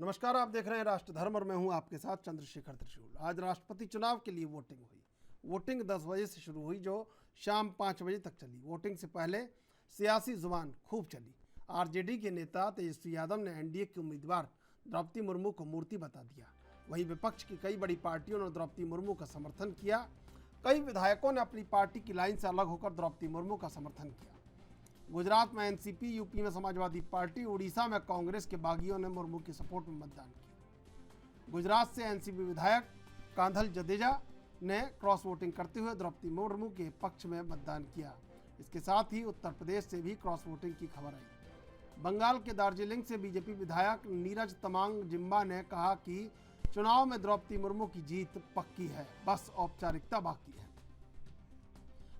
नमस्कार, आप देख रहे हैं राष्ट्र धर्म और मैं हूं आपके साथ चंद्रशेखर त्रिशूल। आज राष्ट्रपति चुनाव के लिए वोटिंग हुई। वोटिंग 10 बजे से शुरू हुई जो शाम 5 बजे तक चली। वोटिंग से पहले सियासी जुबान खूब चली। आरजेडी के नेता तेजस्वी यादव ने एनडीए के उम्मीदवार द्रौपदी मुर्मू को मूर्ति बता दिया। वहीं विपक्ष की कई बड़ी पार्टियों ने द्रौपदी मुर्मू का समर्थन किया। कई विधायकों ने अपनी पार्टी की लाइन से अलग होकर द्रौपदी मुर्मू का समर्थन किया। गुजरात में एनसीपी, यूपी में समाजवादी पार्टी, उड़ीसा में कांग्रेस के बागियों ने मुर्मू की सपोर्ट में मतदान किया। गुजरात से एनसीपी विधायक कांधल जडेजा ने क्रॉस वोटिंग करते हुए द्रौपदी मुर्मू के पक्ष में मतदान किया। इसके साथ ही उत्तर प्रदेश से भी क्रॉस वोटिंग की खबर आई। बंगाल के दार्जिलिंग से बीजेपी विधायक नीरज तमांग जिम्बा ने कहा कि चुनाव में द्रौपदी मुर्मू की जीत पक्की है, बस औपचारिकता बाकी है।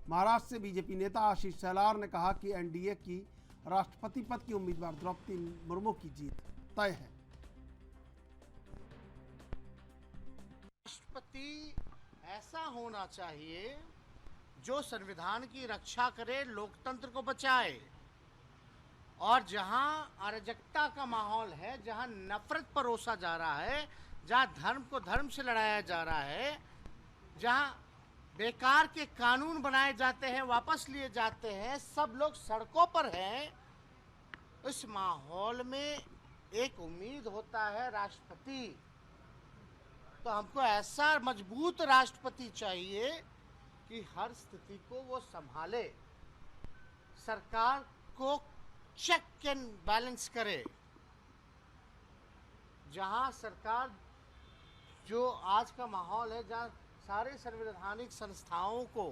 महाराष्ट्र से बीजेपी नेता आशीष शेलार ने कहा कि एनडीए की राष्ट्रपति पद की उम्मीदवार द्रौपदी मुर्मू की जीत तय है। राष्ट्रपति ऐसा होना चाहिए जो संविधान की रक्षा करे, लोकतंत्र को बचाए, और जहां अराजकता का माहौल है, जहां नफरत परोसा जा रहा है, जहां धर्म को धर्म से लड़ाया जा रहा है, जहां बेकार के कानून बनाए जाते हैं, वापस लिए जाते हैं, सब लोग सड़कों पर हैं, इस माहौल में एक उम्मीद होता है राष्ट्रपति। तो हमको ऐसा मजबूत राष्ट्रपति चाहिए कि हर स्थिति को वो संभाले, सरकार को चेक एंड बैलेंस करे। जहां सरकार, जो आज का माहौल है, जहां सारे संवैधानिक संस्थाओं को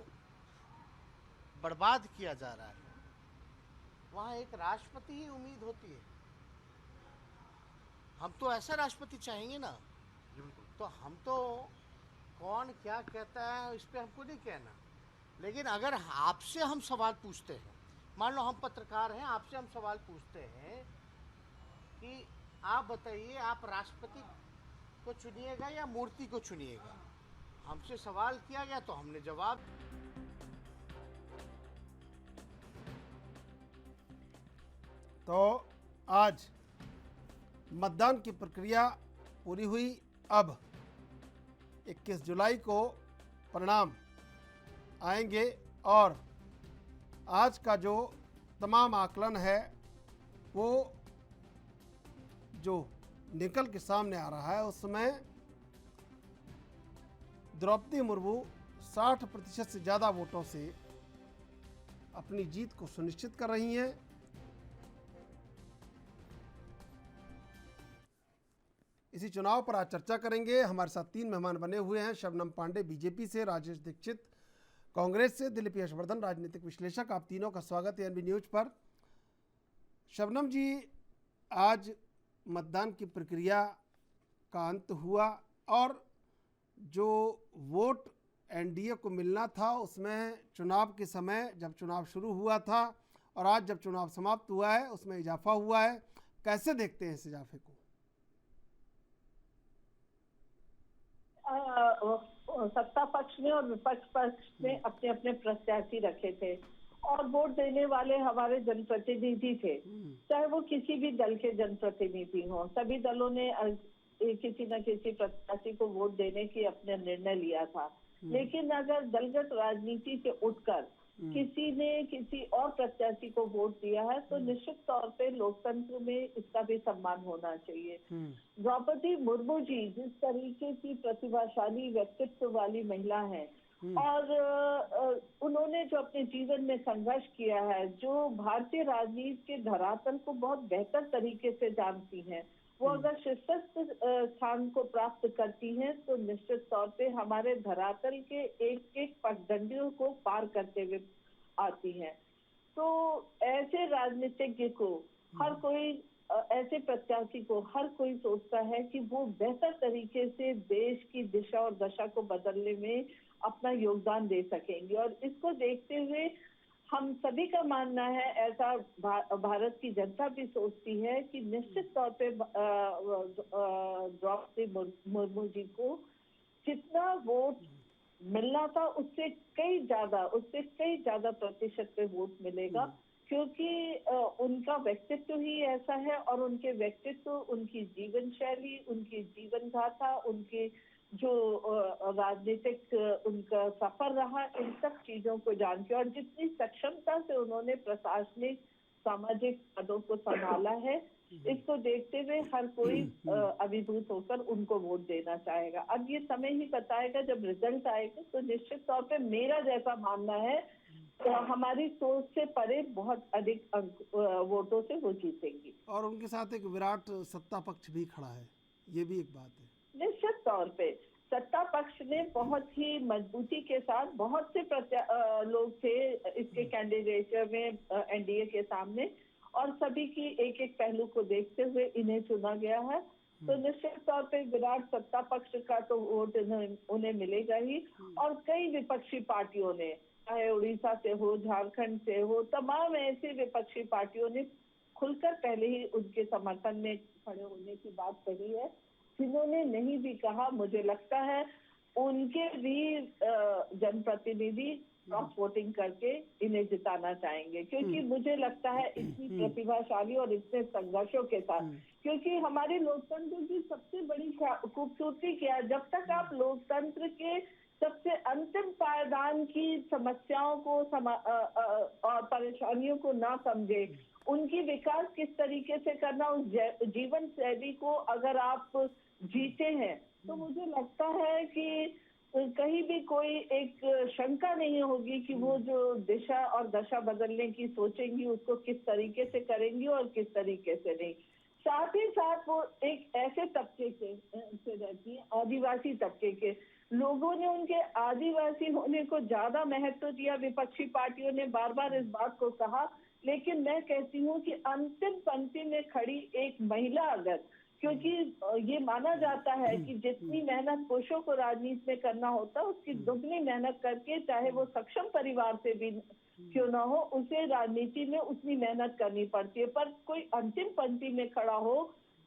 बर्बाद किया जा रहा है, वहां एक राष्ट्रपति ही उम्मीद होती है। हम तो ऐसा राष्ट्रपति चाहेंगे ना। तो हम तो कौन क्या कहता है इस पे हमको नहीं कहना, लेकिन अगर आपसे हम सवाल पूछते हैं, मान लो हम पत्रकार हैं, आपसे हम सवाल पूछते हैं कि आप बताइए, आप राष्ट्रपति को चुनिएगा या मूर्ति को चुनिएगा। हमसे सवाल किया गया तो हमने जवाब। तो आज मतदान की प्रक्रिया पूरी हुई। अब 21 जुलाई को परिणाम आएंगे और आज का जो तमाम आकलन है वो जो निकल के सामने आ रहा है, उसमें द्रौपदी मुर्मू 60% से ज़्यादा वोटों से अपनी जीत को सुनिश्चित कर रही हैं। इसी चुनाव पर आज चर्चा करेंगे। हमारे साथ 3 मेहमान बने हुए हैं। शबनम पांडे बीजेपी से, राजेश दीक्षित कांग्रेस से, दिलीप यशवर्धन राजनीतिक विश्लेषक। आप तीनों का स्वागत है एनबी न्यूज पर। शबनम जी, आज मतदान की प्रक्रिया का अंत हुआ और जो वोट एनडीए को मिलना था उसमें चुनाव के समय जब चुनाव शुरू हुआ था और आज जब चुनाव समाप्त हुआ है उसमें इजाफा हुआ है। कैसे देखते हैं इस इजाफे को? सत्ता पक्ष में और विपक्ष पक्ष में अपने अपने प्रत्याशी रखे थे और वोट देने वाले हमारे जनप्रतिनिधि थे, चाहे वो किसी भी दल के जनप्रतिनिधि हों। सभी दलों ने किसी न किसी प्रत्याशी को वोट देने की अपना निर्णय लिया था। लेकिन अगर दलगत राजनीति से उठकर किसी ने किसी और प्रत्याशी को वोट दिया है तो निश्चित तौर पे लोकतंत्र में इसका भी सम्मान होना चाहिए। द्रौपदी मुर्मू जी जिस तरीके की प्रतिभाशाली व्यक्तित्व वाली महिला है और उन्होंने जो अपने जीवन में संघर्ष किया है, जो भारतीय राजनीति के धरातल को बहुत बेहतर तरीके से जानती हैं, वो अगर शीर्षस्थ स्थान को प्राप्त करती हैं तो निश्चित तौर पे हमारे धरातल के एक एक पगडंडियों को पार करते हुए आती हैं। तो ऐसे राजनीतिज्ञ को हर कोई, ऐसे प्रत्याशी को हर कोई सोचता है कि वो बेहतर तरीके से देश की दिशा और दशा को बदलने में अपना योगदान दे सकेंगे। और इसको देखते हुए हम सभी का मानना है, ऐसा भारत की जनता भी सोचती है कि निश्चित तौर पे द्रौपदी मुर्मू जी को जितना वोट मिलना था उससे कई ज्यादा प्रतिशत पे वोट मिलेगा, क्योंकि उनका व्यक्तित्व ही ऐसा है, और उनके व्यक्तित्व, उनकी जीवन शैली, उनकी जीवन गाथा, उनकी जो राजनीतिक उनका सफर रहा, इन सब चीजों को जान के, और जितनी सक्षमता से उन्होंने प्रशासनिक सामाजिक पदों को संभाला है, इसको देखते हुए हर कोई अभिभूत होकर उनको वोट देना चाहेगा। अब ये समय ही बताएगा, जब रिजल्ट आएगा तो निश्चित तौर पे मेरा जैसा मानना है, तो हमारी सोच से परे बहुत अधिक वोटों से वो जीतेंगी। और उनके साथ एक विराट सत्ता पक्ष भी खड़ा है, ये भी एक बात है। निश्चित तौर पे सत्ता पक्ष ने बहुत ही मजबूती के साथ, बहुत से लोग थे इसके कैंडिडेचर में एनडीए के सामने, और सभी की एक एक पहलू को देखते हुए इन्हें चुना गया है। तो निश्चित तौर पे विराट सत्ता पक्ष का तो वोट उन्हें मिलेगा ही, और कई विपक्षी पार्टियों ने, चाहे उड़ीसा से हो, झारखंड से हो, तमाम ऐसी विपक्षी पार्टियों ने खुलकर पहले ही उनके समर्थन में खड़े होने की बात कही है। जिन्होंने नहीं भी कहा, मुझे लगता है उनके भी जनप्रतिनिधि क्रॉस वोटिंग करके इन्हें जिताना चाहेंगे, क्योंकि मुझे लगता है इतनी प्रतिभाशाली और इतने संघर्षों के साथ, क्योंकि हमारे लोकतंत्र की सबसे बड़ी खूबसूरती क्या है, जब तक आप लोकतंत्र के सबसे अंतिम पायदान की समस्याओं को और परेशानियों को ना समझे, उनकी विकास किस तरीके से करना, उस जीवन शैली को अगर आप जीते हैं, तो मुझे लगता है कि कहीं भी कोई एक शंका नहीं होगी कि वो जो दिशा और दशा बदलने की सोचेंगी, उसको किस तरीके से करेंगी और किस तरीके से नहीं। साथ ही साथ वो एक ऐसे तबके से रहती है, आदिवासी तबके के लोगों ने उनके आदिवासी होने को ज्यादा महत्व दिया। विपक्षी पार्टियों ने बार बार इस बात को कहा, लेकिन मैं कहती हूँ कि अंतिम पंक्ति में खड़ी एक महिला अगर, क्योंकि ये माना जाता है कि जितनी मेहनत पुरुषों को राजनीति में करना होता है, उसकी दुगनी मेहनत करके, चाहे वो सक्षम परिवार से भी क्यों ना हो, उसे राजनीति में उतनी मेहनत करनी पड़ती है। पर कोई अंतिम पंक्ति में खड़ा हो,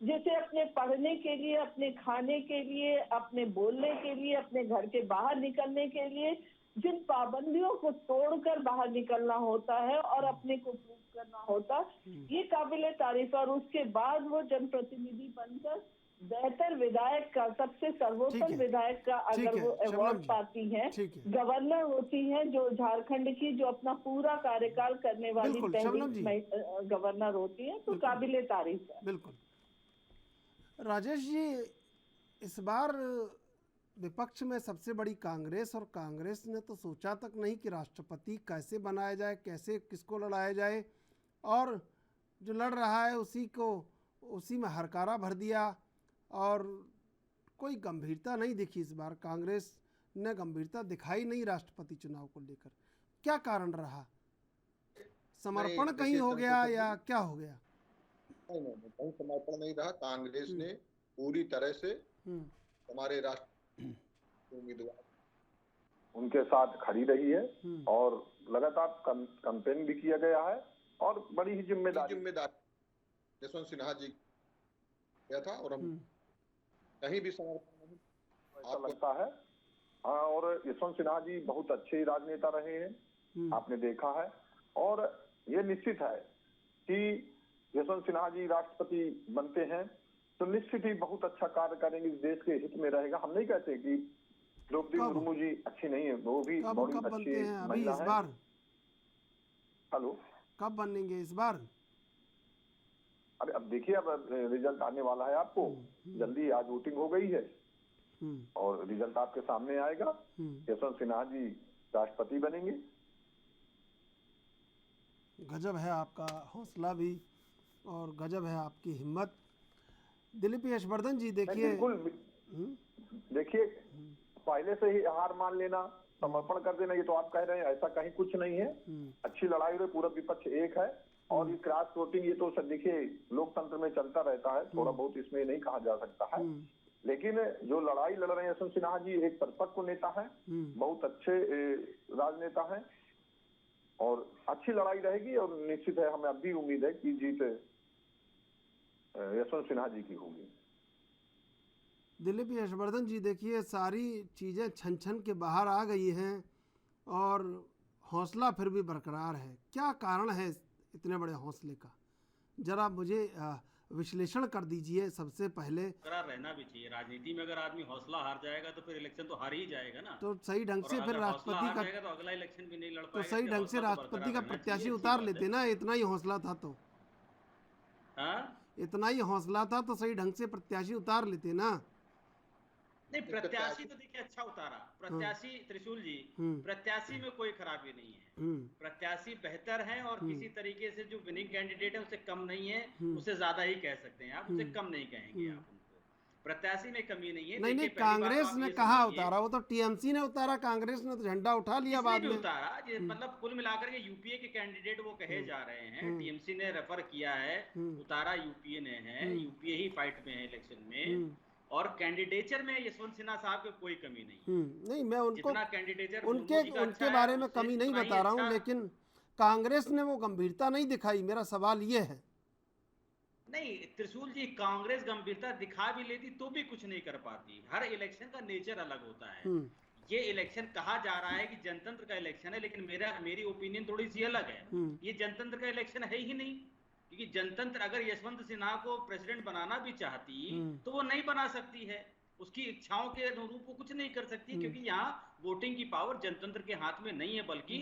जिसे अपने पढ़ने के लिए, अपने खाने के लिए, अपने बोलने के लिए, अपने घर के बाहर निकलने के लिए जिन पाबंदियों को तोड़कर बाहर निकलना होता है और अपने को प्रूव करना होता, ये काबिले तारीफ। और उसके बाद वो जनप्रतिनिधि बनकर बेहतर विधायक का, सबसे सर्वोत्तम विधायक का अगर वो अवार्ड पाती हैं, गवर्नर होती हैं जो झारखंड की, जो अपना पूरा कार्यकाल करने वाली पहली गवर्नर होती है, तो काबिले तारीफ है। बिल्कुल। राजेश जी, इस बार विपक्ष में सबसे बड़ी कांग्रेस, और कांग्रेस ने तो सोचा तक नहीं कि राष्ट्रपति कैसे बनाया जाए, कैसे किसको लड़ाया जाए, और जो लड़ रहा है उसी में हरकारा भर दिया, और कोई गंभीरता नहीं दिखी। इस बार कांग्रेस ने गंभीरता दिखाई नहीं राष्ट्रपति चुनाव को लेकर। क्या कारण रहा? समर्पण कहीं हो गया या क्या हो गया? नहीं, कहीं समर्पण नहीं रहा। कांग्रेस ने पूरी तरह से हमारे राष्ट्र उम्मीदवार उनके साथ खड़ी रही है, और लगातार कैंपेन भी किया गया है, और बड़ी ही जिम्मेदारी यशवंत सिन्हा जी किया था, और हम कहीं भी समर्पण नहीं ऐसा लगता है। हाँ, और यशवंत सिन्हा जी बहुत अच्छे राजनेता रहे हैं, आपने देखा है, और ये निश्चित है कि यशवंत सिन्हा जी राष्ट्रपति बनते हैं तो निश्चित ही बहुत अच्छा कार्य करेंगे, इस देश के हित में रहेगा। हम नहीं कहते कि द्रौपदी मुर्मू जी अच्छी नहीं है, वो भी बहुत अच्छी महिला है। हेलो, कब बनेंगे इस बार? अरे अब देखिए, अब रिजल्ट आने वाला है, आपको जल्दी, आज वोटिंग हो गई है और रिजल्ट आपके सामने आएगा। यशवंत सिन्हा जी राष्ट्रपति बनेंगे। गजब है आपका हौसला भी, और गजब है आपकी हिम्मत। दिलीप यशवर्धन जी, देखिए पहले से ही हार मान लेना, समर्पण कर देना, ये तो आप कह रहे हैं, ऐसा कहीं कुछ नहीं है। अच्छी लड़ाई में पूरा विपक्ष एक है, और ये क्रॉस वोटिंग, ये तो सब देखिए लोकतंत्र में चलता रहता है, थोड़ा बहुत इसमें नहीं कहा जा सकता है। लेकिन जो लड़ाई लड़ रहे हैं यशवंत सिन्हा जी, एक परिपक्व नेता है, बहुत अच्छे राजनेता हैं, और अच्छी लड़ाई रहेगी, और निश्चित है हमें अब भी उम्मीद है कि जीत यशवंत सिन्हा जी की होगी। दिलीप यशवर्धन जी, देखिए सारी चीज़ें छन छन के बाहर आ गई हैं, और हौसला फिर भी बरकरार है। क्या कारण है इतने बड़े हौसले का? जरा मुझे विश्लेषण कर दीजिए सबसे पहले। बरकरार रहना भी चाहिए राजनीति में। अगर आदमी हौसला हार जाएगा तो फिर इलेक्शन तो हार ही जाएगा ना। तो सही ढंग से फिर राष्ट्रपति का तो अगला इलेक्शन भी नहीं लड़ तो पाएगा। सही ढंग से राष्ट्रपति का प्रत्याशी उतार लेते ना, इतना ही हौसला था तो। इतना ही हौसला था तो सही ढंग से प्रत्याशी उतार लेते ना। नहीं, प्रत्याशी तो देखिए अच्छा उतारा प्रत्याशी। त्रिशूल जी, प्रत्याशी में कोई खराबी नहीं है। प्रत्याशी बेहतर है और किसी तरीके से जो विनिंग कैंडिडेट है उससे कम नहीं है, उससे ज्यादा ही कह सकते हैं आप, उससे कम नहीं कहेंगे आप उनको। प्रत्याशी में कमी नहीं है। नहीं, कांग्रेस ने कहा उतारा, वो तो टीएमसी ने उतारा, कांग्रेस ने तो झंडा उठा लिया बाद में। उतारा मतलब कुल मिलाकर के यूपीए के कैंडिडेट वो कहे जा रहे हैं। टीएमसी ने रेफर किया है, उतारा यूपीए ने है। यूपीए ही फाइट में है इलेक्शन में। और कैंडिडेचर में यशवंत सिन्हा साहब की कोई कमी नहीं। नहीं, मैं उनको कैंडिडेचर उनके बारे में कमी नहीं बता रहा हूँ, लेकिन कांग्रेस ने वो गंभीरता नहीं दिखाई। मेरा सवाल ये है। नहीं त्रिशूल जी, कांग्रेस गंभीरता दिखा भी लेती तो भी कुछ नहीं कर पाती। हर इलेक्शन का नेचर अलग होता है। ये इलेक्शन कहा जा रहा है कि जनतंत्र का इलेक्शन है, लेकिन मेरी ओपिनियन थोड़ी सी अलग है। ये जनतंत्र का इलेक्शन है ही नहीं, क्योंकि जनतंत्र अगर यशवंत सिन्हा को प्रेसिडेंट बनाना भी चाहती तो वो नहीं बना सकती है। उसकी इच्छाओं के अनुरूप वो कुछ नहीं कर सकती, क्योंकि यहाँ वोटिंग की पावर जनतंत्र के हाथ में नहीं है, बल्कि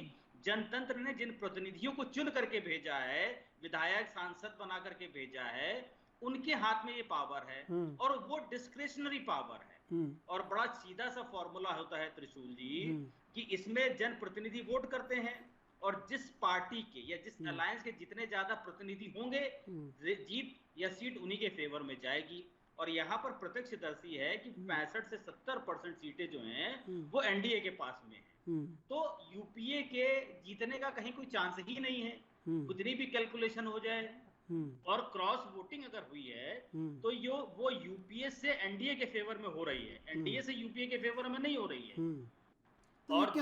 जनतंत्र ने जिन प्रतिनिधियों को चुन करके भेजा है, विधायक सांसद बना करके भेजा है, उनके हाथ में ये पावर है। और वो डिस्क्रिशनरी पावर है। और बड़ा सीधा सा फॉर्मूला होता है त्रिशूल जी, कि इसमें जनप्रतिनिधि वोट करते हैं और जिस पार्टी के या जिस अलायंस के जितने ज्यादा प्रतिनिधि होंगे, जीत या सीट उन्हीं के फेवर में जाएगी। और यहाँ पर प्रत्यक्षदर्शी है कि 65 से 70% सीटें जो हैं वो एनडीए के पास में है। तो यूपीए के जीतने का कहीं कोई चांस ही नहीं है, कितनी भी कैलकुलेशन हो जाए। और क्रॉस वोटिंग अगर हुई है तो वो यूपीए से एनडीए के फेवर में हो रही है, एनडीए से यूपीए के फेवर में नहीं हो रही है। और जो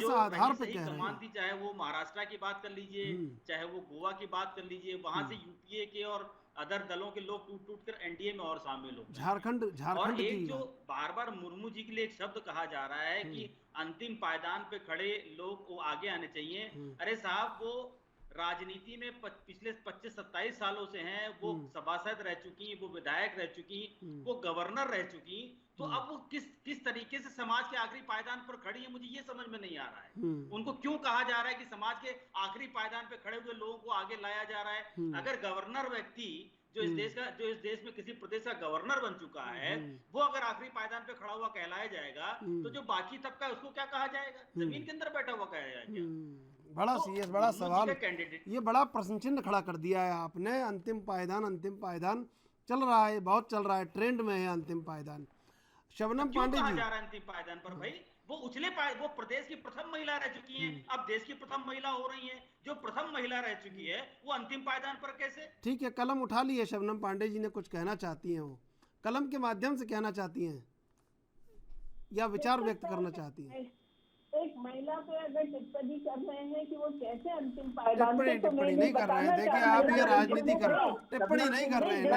सही कमान थी, चाहे वो महाराष्ट्र की बात कर लीजिए, चाहे वो गोवा की बात कर लीजिए, वहां से यूपीए के और अदर दलों के लोग टूट कर एनडीए में और शामिल हो। झारखंड और एक जो बार बार मुर्मू जी के लिए एक शब्द कहा जा रहा है कि अंतिम पायदान पे खड़े लोग वो आगे आने चाहिए। अरे साहब, वो राजनीति में पिछले 25-27 सालों से हैं, वो सभासद रह चुकी, वो विधायक रह चुकी, वो गवर्नर रह चुकी। तो अब वो किस तरीके से समाज के आखिरी पायदान पर खड़ी है, मुझे ये समझ में नहीं आ रहा है। उनको क्यों कहा जा रहा है कि समाज के आखिरी पायदान पे खड़े हुए लोगों को आगे लाया जा रहा है? अगर गवर्नर व्यक्ति जो इस देश में किसी प्रदेश का गवर्नर बन चुका है, वो अगर आखिरी पायदान पे खड़ा हुआ कहलाया जाएगा, तो जो बाकी तबका है उसको क्या कहा जाएगा? जमीन के अंदर बैठा हुआ कहा जाएगा। बड़ा सीरियस, बड़ा सवाल, ये बड़ा प्रश्न चिन्ह खड़ा कर दिया है आपने। अंतिम पायदान चल रहा है, बहुत चल रहा है, ट्रेंड में है अंतिम पायदान। शबनम पांडे जी, जा रहा है अंतिम पायदान पर भाई? वो प्रदेश की प्रथम महिला रह चुकी हैं, अब देश की प्रथम महिला हो रही हैं। जो प्रथम महिला रह चुकी है वो अंतिम पायदान पर कैसे? ठीक है, कलम उठा ली है शबनम पांडे जी ने, कुछ कहना चाहती हैं, वो कलम के माध्यम से कहना चाहती हैं या विचार व्यक्त करना चाहती हैं? एक महिला पे अगर टिप्पणी कर रहे हैं कि वो कैसे अंतिम पायदान पे, टिप्पणी नहीं कर रहे हैं। देखिए, आप ये राजनीति कर रहे हैं, टिप्पणी नहीं कर रहे हैं।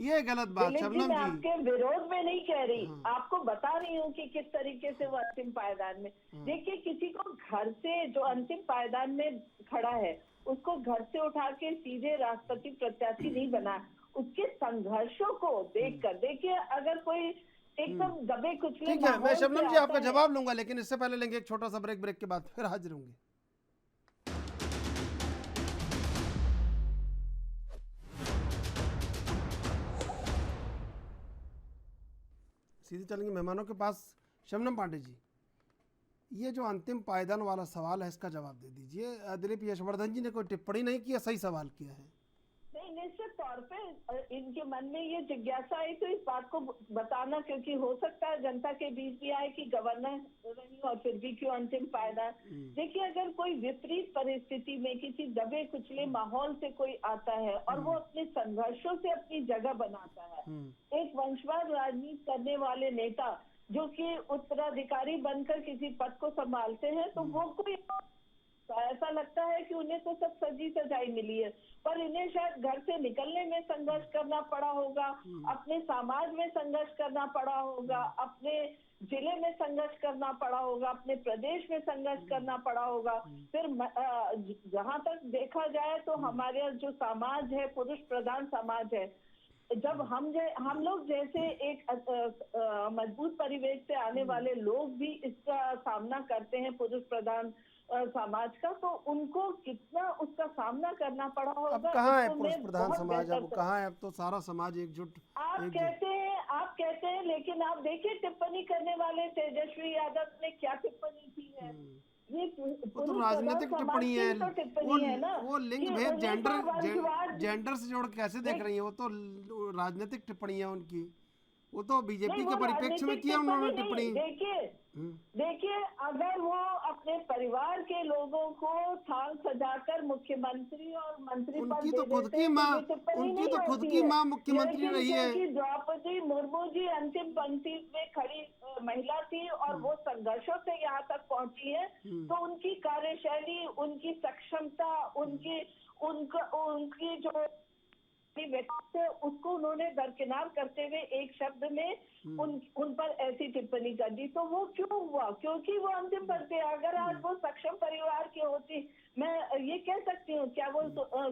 ये गलत बात शबनम जी, आपके विरोध में नहीं कह रही, आपको बता रही हूँ कि किस तरीके से वो अंतिम पायदान में। देखिए, किसी को घर से जो अंतिम पायदान में खड़ा है उसको घर से उठा के सीधे राष्ट्रपति प्रत्याशी नहीं बना। उसके संघर्षों को देखकर, देखिए अगर कोई एकदम दबे कुचले, ठीक है, मैं शबनम जी आपका जवाब लूंगा, लेकिन इससे पहले लेंगे एक छोटा सा ब्रेक के बाद फिर हाजिर होंगे। सीधे चलेंगे मेहमानों के पास। शबनम पांडे जी, ये जो अंतिम पायदान वाला सवाल है, इसका जवाब दे दीजिए। दिलीप यशवर्धन जी ने कोई टिप्पणी नहीं किया, सही सवाल किया है। नहीं, निश्चित तौर पे इनके मन में ये जिज्ञासा आई तो इस बात को बताना, क्योंकि हो सकता है जनता के बीच भी आए कि गवर्नर रही और फिर भी क्यों अंतिम पायदान। देखिए, अगर कोई विपरीत परिस्थिति में किसी दबे कुचले माहौल से कोई आता है और वो अपने संघर्षों से अपनी जगह बनाता है, एक वंशवाद राजनीति करने वाले नेता जो कि उत्तराधिकारी बनकर किसी पद को संभालते हैं, तो वो कोई ऐसा लगता है कि उन्हें तो सब सजी सजाई मिली है, पर इन्हें शायद घर से निकलने में संघर्ष करना पड़ा होगा, अपने समाज में संघर्ष करना पड़ा होगा, अपने जिले में संघर्ष करना पड़ा होगा, अपने प्रदेश में संघर्ष करना पड़ा होगा। फिर जहाँ तक देखा जाए तो हमारे जो समाज है, पुरुष प्रधान समाज है, जब हम लोग जैसे एक मजबूत परिवेश से आने वाले लोग भी इसका सामना करते हैं, पुरुष प्रधान समाज का, तो उनको कितना उसका सामना करना पड़ा होगा। अब कहाँ है पुरुष प्रधान समाज, अब कहाँ है? अब तो सारा समाज एकजुट। आप कहते हैं, लेकिन आप देखिए टिप्पणी करने वाले तेजस्वी यादव ने क्या टिप्पणी की है। ये वो तो राजनीतिक टिप्पणी है, वो लिंग भेद जेंडर से जोड़ कैसे देख रही है? वो तो राजनीतिक टिप्पणी है उनकी, वो तो बीजेपी के परिप्रेक्ष्य में किया उन्होंने टिप्पणी। देखिए अगर वो अपने परिवार के लोगों को थाल सजाकर मुख्यमंत्री और मंत्री पद उनकी दे तो खुद की माँ, उनकी तो खुद की माँ मुख्यमंत्री रही है। द्रौपदी मुर्मू जी अंतिम पंक्ति में खड़ी महिला थी और वो संघर्षों से यहाँ तक पहुंची है, तो उनकी कार्यशैली, उनकी सक्षमता, उनकी जो उसको उन्होंने दरकिनार करते हुए एक शब्द में उन पर ऐसी टिप्पणी कर दी। तो वो क्यों हुआ? क्योंकि वो अंतिम पंक्ति, अगर आज वो सक्षम परिवार की होती, मैं ये कह सकती हूँ, क्या वो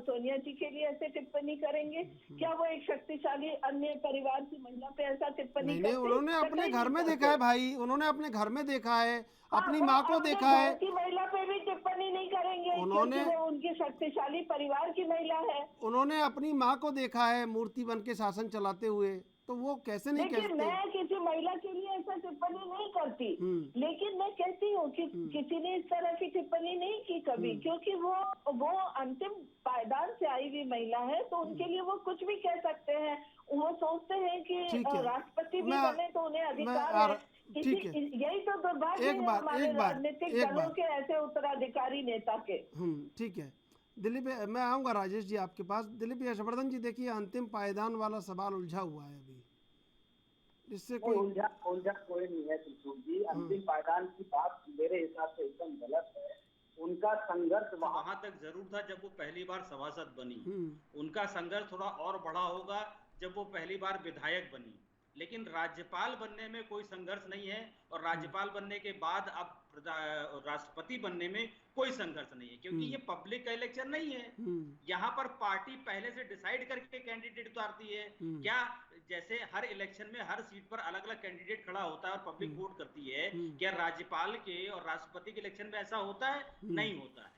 सोनिया जी के लिए ऐसे टिप्पणी करेंगे? क्या वो एक शक्तिशाली अन्य परिवार की महिला पे ऐसा टिप्पणी नहीं, उन्होंने अपने घर में देखा है भाई, उन्होंने अपने घर में देखा है, अपनी माँ को देखा है। की महिला पे भी टिप्पणी नहीं करेंगे उन्होंने, वो उनकी शक्तिशाली परिवार की महिला है। उन्होंने अपनी माँ को देखा है मूर्ति बन के शासन चलाते हुए, तो वो कैसे नहीं कहते? मैं किसी महिला के लिए ऐसा टिप्पणी नहीं करती, लेकिन मैं कहती हूँ कि किसी ने इस तरह की टिप्पणी नहीं की कभी, क्योंकि वो अंतिम पायदान से आई हुई महिला है, तो उनके लिए वो कुछ भी कह सकते हैं। वो सोचते हैं कि राष्ट्रपति भी बने तो उन्हें अधिकार है। यही तो दुर्भाग्य है हमारे राजनीतिक दलों के ऐसे उत्तराधिकारी नेता के। ठीक है दिलीप, मैं आऊंगा राजेश जी आपके पास। दिलीप यशवर्धन जी, देखिए अंतिम पायदान वाला सवाल उलझा हुआ है अभी, इससे कोई उलझा कोई नहीं है त्रिशूल जी। अंतिम पायदान की बात मेरे हिसाब से एकदम गलत है। उनका संघर्ष वहां तक जरूर था जब वो पहली बार सभासद बनी, उनका संघर्ष थोड़ा और बड़ा होगा जब वो पहली बार विधायक बनी, लेकिन राज्यपाल बनने में कोई संघर्ष नहीं है, और राज्यपाल बनने के बाद अब राष्ट्रपति बनने में कोई संघर्ष नहीं है, क्योंकि ये पब्लिक का इलेक्शन नहीं है। यहाँ पर पार्टी पहले से डिसाइड करके कैंडिडेट उतारती है। क्या जैसे हर इलेक्शन में हर सीट पर अलग अलग कैंडिडेट खड़ा होता है और पब्लिक वोट करती है, क्या राज्यपाल के और राष्ट्रपति के इलेक्शन में ऐसा होता है? नहीं होता है।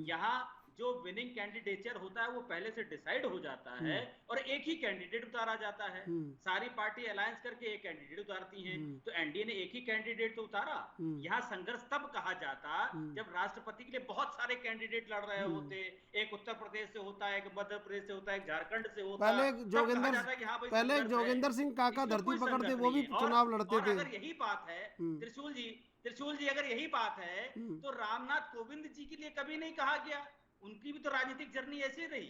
यहाँ जो विनिंग कैंडिडेचर होता है वो पहले से डिसाइड हो जाता है और एक ही कैंडिडेट उतारा जाता है। सारी पार्टी अलायंस करके एक कैंडिडेट उतारती हैं, तो एनडीए ने एक ही कैंडिडेट तो उतारा। यहाँ संघर्ष तब कहा जाता जब राष्ट्रपति के लिए बहुत सारे कैंडिडेट लड़ रहे होते, एक उत्तर प्रदेश से होता है, एक मध्य प्रदेश से होता है, एक झारखंड से होता है। पहले जोगिंदर सिंह काका धरती पकड़ते, वो भी चुनाव लड़ते थे। अगर यही बात है त्रिशूल जी, अगर यही बात है तो रामनाथ कोविंद जी के लिए कभी नहीं कहा गया। उनकी भी तो राजनीतिक जर्नी ऐसी रही,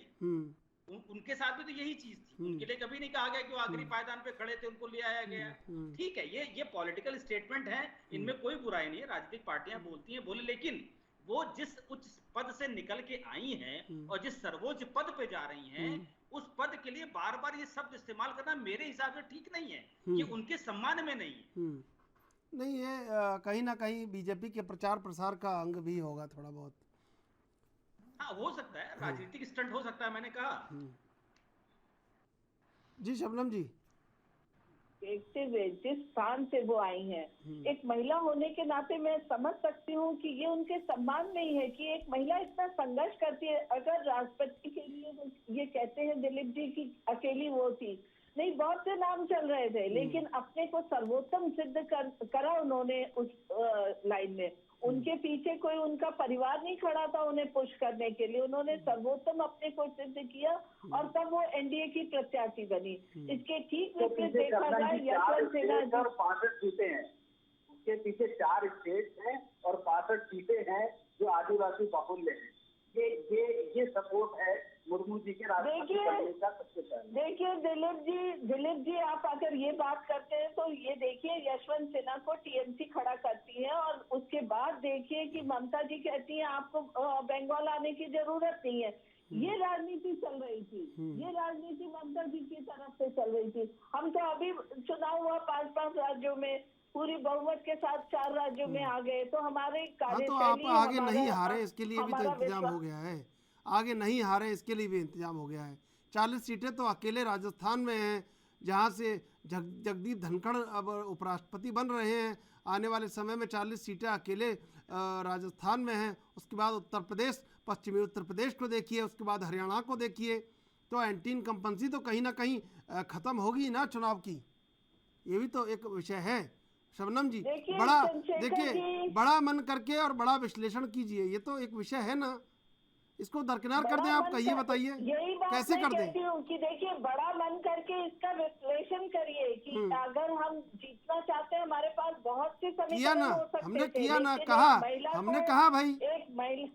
उनके साथ भी तो यही चीज थी। उनके लिए कभी नहीं कहा गया कि वो आखिरी पायदान पे खड़े थे, उनको ले आया गया। ठीक है, ये पॉलिटिकल स्टेटमेंट है, इनमें कोई बुराई नहीं है, राजनीतिक पार्टियां बोलती हैं बोले, लेकिन वो जिस उच्च पद से निकल के आई हैं और जिस सर्वोच्च पद पे जा रही हैं, उस पद के लिए बार बार ये शब्द इस्तेमाल करना मेरे हिसाब से ठीक नहीं है। ये उनके सम्मान में नहीं है। नहीं, ये कहीं ना कहीं बीजेपी के प्रचार प्रसार का अंग भी होगा थोड़ा बहुत। हाँ, हो सकता है, राजनीतिक स्टंट हो सकता है, मैंने कहा। जी शबनम जी, देखते हुए जिस स्थान से वो आई हैं, एक महिला होने के नाते मैं समझ सकती हूँ कि ये उनके सम्मान में ही है कि एक महिला इतना संघर्ष करती है। अगर राष्ट्रपति के लिए ये कहते हैं दिलीप जी की अकेली वो थी, नहीं, बहुत से नाम चल रहे थे, लेकिन अपने को सर्वोत्तम सिद्ध करा उन्होंने उस लाइन में। उनके पीछे कोई उनका परिवार नहीं खड़ा था उन्हें पुश करने के लिए, उन्होंने सर्वोत्तम अपने को सिद्ध किया और तब वो एनडीए की प्रत्याशी बनी। इसके ठीक विपरीत देखा जाए यशवंत सिन्हा जी 65 सीटें हैं, उसके पीछे 4 स्टेट हैं और 65 सीटें हैं जो आदिवासी बाहुल्य हैं। ये सपोर्ट है मुर्मू जी के राष्ट्रपति बनने का सबसे पहले। देखिए दिलीप जी, आप अगर ये बात करते हैं तो ये देखिए यशवंत सिन्हा को टीएमसी खड़ा करती है और उसके बाद देखिए कि ममता जी कहती हैं आपको बंगाल आने की जरूरत नहीं है। ये राजनीति चल रही थी, ये राजनीति ममता जी की तरफ से चल रही थी। हम तो अभी चुनाव हुआ 5 राज्यों में, पूरी बहुमत के साथ 4 राज्यों में आ गए, तो हमारे हाँ, तो आप कार्यशैली आगे नहीं हारे इसके लिए भी तो हमारा इंतजाम विश्वास- हो गया है। आगे नहीं हारे इसके लिए भी इंतजाम हो गया है। 40 सीटें तो अकेले राजस्थान में हैं, जहाँ से जगदीप धनखड़ अब उपराष्ट्रपति बन रहे हैं। आने वाले समय में 40 सीटें अकेले राजस्थान में हैं। उसके बाद उत्तर प्रदेश, पश्चिमी उत्तर प्रदेश को देखिए, उसके बाद हरियाणा को देखिए। तो एंटी इनकम्बेंसी तो कहीं ना कहीं ख़त्म होगी ना चुनाव की। ये भी तो एक विषय है। शबनम जी, देखिए बड़ा मन करके और बड़ा विश्लेषण कीजिए, ये तो एक विषय है ना, इसको दरकिनार कर दें। आप कहिए, बताइए यही बात कैसे मैं कर दें। कहती हूँ कि देखिए बड़ा मन करके इसका विश्लेषण करिए कि अगर हम जीतना चाहते हैं, हमारे पास बहुत से किया समीकरण ना, हो सकते हमने थे, किया ना, लेकिन कहा, एक महिला हमने को- कहा भाई, एक महिला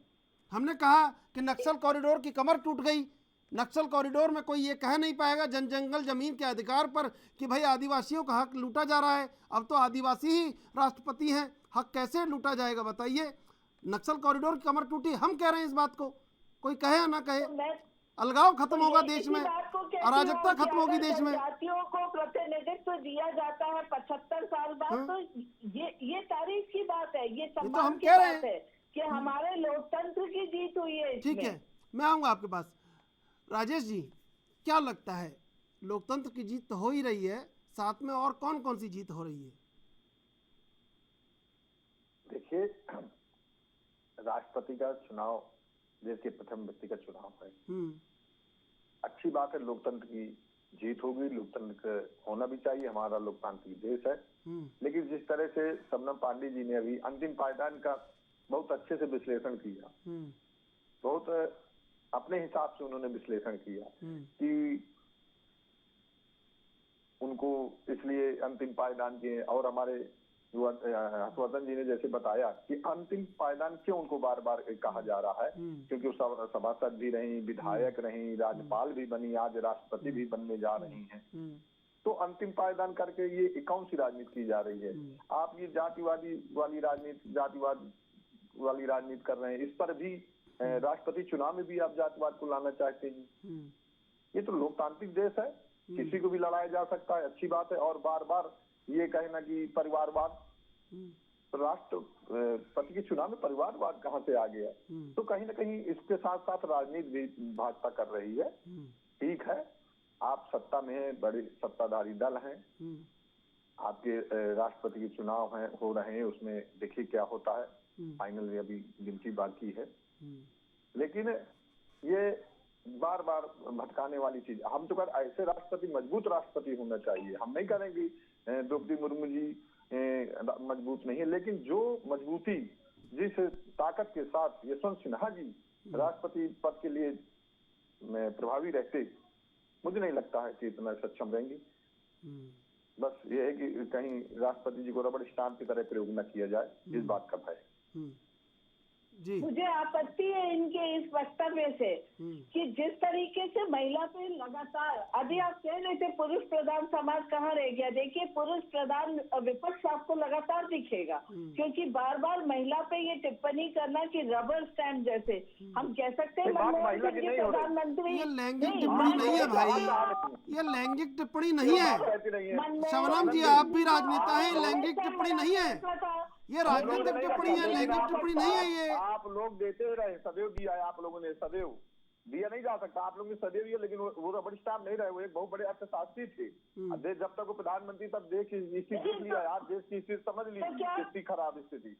हमने कहा कि नक्सल कॉरिडोर की कमर टूट गई। नक्सल कॉरिडोर में कोई ये कह नहीं पाएगा जन जंगल जमीन के अधिकार पर कि भाई आदिवासियों का हक लूटा जा रहा है। अब तो आदिवासी ही राष्ट्रपति हैं, हक कैसे लूटा जाएगा बताइए। नक्सल कॉरिडोर की कमर टूटी, हम कह रहे हैं इस बात को, कोई कहे या ना कहे। अलगाव खत्म होगा देश में, अराजकता खत्म होगी देश में। जातियों को प्रतिनिधित्व दिया जाता है 75 साल बाद, तो ये तारीफ की बात है, ये तो हम सम्मान की कह रहे बात है हैं कि हमारे लोकतंत्र की जीत हुई है ठीक इसमें। है, मैं आऊँगा आपके पास। राजेश जी, क्या लगता है, लोकतंत्र की जीत तो हो ही रही है, साथ में और कौन कौन सी जीत हो रही है? देखिए, राष्ट्रपति का चुनाव देश के प्रथम व्यक्ति का चुनाव है। अच्छी बात है, लोकतंत्र की जीत होगी, लोकतंत्र होना भी चाहिए, हमारा लोकतांत्रिक देश है। लेकिन जिस तरह से शबनम पांडे जी ने अभी अंतिम पायदान का बहुत अच्छे से विश्लेषण किया, बहुत अपने हिसाब से उन्होंने विश्लेषण किया कि उनको इसलिए अंतिम पायदान के, और हमारे हर्षवर्धन जी ने जैसे बताया कि अंतिम पायदान क्यों उनको बार बार कहा जा रहा है, क्योंकि वो सभासद भी रही, विधायक रही, राज्यपाल भी बनी, आज राष्ट्रपति भी बनने जा रही हैं। तो अंतिम पायदान करके ये कौन सी राजनीति की जा रही है? आप ये जातिवादी वाली राजनीति, जातिवाद वाली राजनीति कर रहे हैं। इस पर भी राष्ट्रपति चुनाव में भी आप जातिवाद को लाना चाहते हैं। ये तो लोकतांत्रिक देश है, किसी को भी लड़ाया जा सकता है, अच्छी बात है। और बार बार ये कहना कि परिवारवाद, राष्ट्रपति के चुनाव में परिवारवाद कहाँ से आ गया? तो कहीं ना कहीं इसके साथ साथ राजनीति भी भाजपा कर रही है। ठीक है, आप सत्ता में हैं, बड़े सत्ताधारी दल हैं, आपके राष्ट्रपति के चुनाव हैं, हो रहे हैं, उसमें देखिए क्या होता है। फाइनल अभी गिनती बाकी है, लेकिन ये बार बार भटकाने वाली चीज। हम तो कर ऐसे राष्ट्रपति, मजबूत राष्ट्रपति होना चाहिए। हम नहीं करेंगे द्रौपदी मुर्मू जी मजबूत नहीं है, लेकिन जो मजबूती, जिस ताकत के साथ यशवंत सिन्हा जी राष्ट्रपति पद के लिए प्रभावी रहते, मुझे नहीं लगता है कि इतना सक्षम रहेंगे। बस ये है कि कहीं राष्ट्रपति जी को रबड़ स्टाम्प की तरह प्रयोग न किया जाए, इस बात का भय। जी, मुझे आपत्ति है इनके इस वक्तव्य से कि जिस तरीके से महिला पे लगातार, अभी आप कह रहे थे पुरुष प्रधान समाज कहाँ रह गया। देखिए, पुरुष प्रधान विपक्ष आपको लगातार दिखेगा, क्योंकि बार बार महिला पे ये टिप्पणी करना कि रबर स्टैम्प जैसे हम कह सकते हैं मनमोहन सिंह जी प्रधानमंत्री। ये लैंगिक टिप्पणी नहीं है भाई, ये लैंगिक टिप्पणी नहीं है। शबनम जी, आप भी राजनेता हैं, लैंगिक टिप्पणी नहीं है ये, राजनीतिक टिप्पणी है, लैंगिक टिप्पणी नहीं है ये। आप लोग देते रहे, सदैव दिया है आप लोगों ने, सदैव दिया नहीं जा सकता, आप लोगों ने सदैव दिया, लेकिन वो रबड़ स्टाम्प नहीं रहे, वो एक बहुत बड़े अर्थशास्त्री थे। जब तक वो प्रधानमंत्री तब देश की स्थिति देख लिया यार, देश की स्थिति समझ ली, कितनी खराब स्थिति।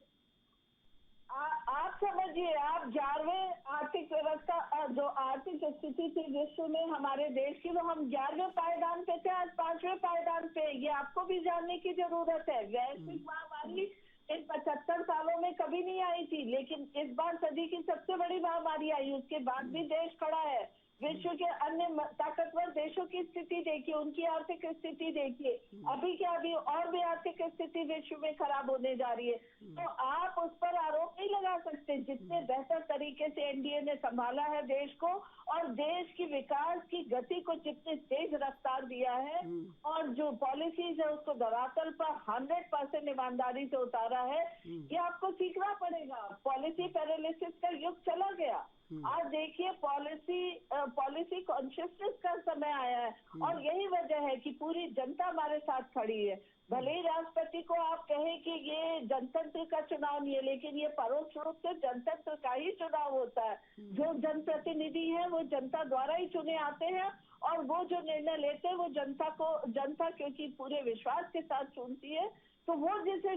आप समझिए, आप 11वें आर्थिक व्यवस्था, जो आर्थिक स्थिति थी विश्व में हमारे देश की, वो हम 11वें पायदान पे थे, आज 5वें पायदान पे। ये आपको भी जानने की जरूरत है। वैश्विक महामारी इन 75 सालों में कभी नहीं आई थी, लेकिन इस बार सदी की सबसे बड़ी महामारी आई। उसके बाद भी देश खड़ा है। विश्व के अन्य ताकतवर देशों की स्थिति देखिए, उनकी आर्थिक स्थिति देखिए, अभी क्या अभी और भी आर्थिक स्थिति विश्व में खराब होने जा रही है। तो आप उस पर आरोप नहीं लगा सकते। जितने बेहतर तरीके से एनडीए ने संभाला है देश को, और देश की विकास की गति को जितनी तेज रफ्तार दिया है, और जो पॉलिसीज है उसको धरातल पर 100% ईमानदारी से उतारा है, ये आपको सीखना पड़ेगा। पॉलिसी पैरालिसिस का युग चला गया। आज देखिए पॉलिसी कॉन्शियसनेस का समय आया है, और यही वजह है कि पूरी जनता हमारे साथ खड़ी है। भले ही राष्ट्रपति को आप कहें कि ये जनतंत्र का चुनाव नहीं है, लेकिन ये परोक्ष रूप से जनतंत्र का ही चुनाव होता है। जो जनप्रतिनिधि है वो जनता द्वारा ही चुने आते हैं, और वो जो निर्णय लेते हैं वो जनता क्योंकि पूरे विश्वास के साथ चुनती है, तो वो जिसे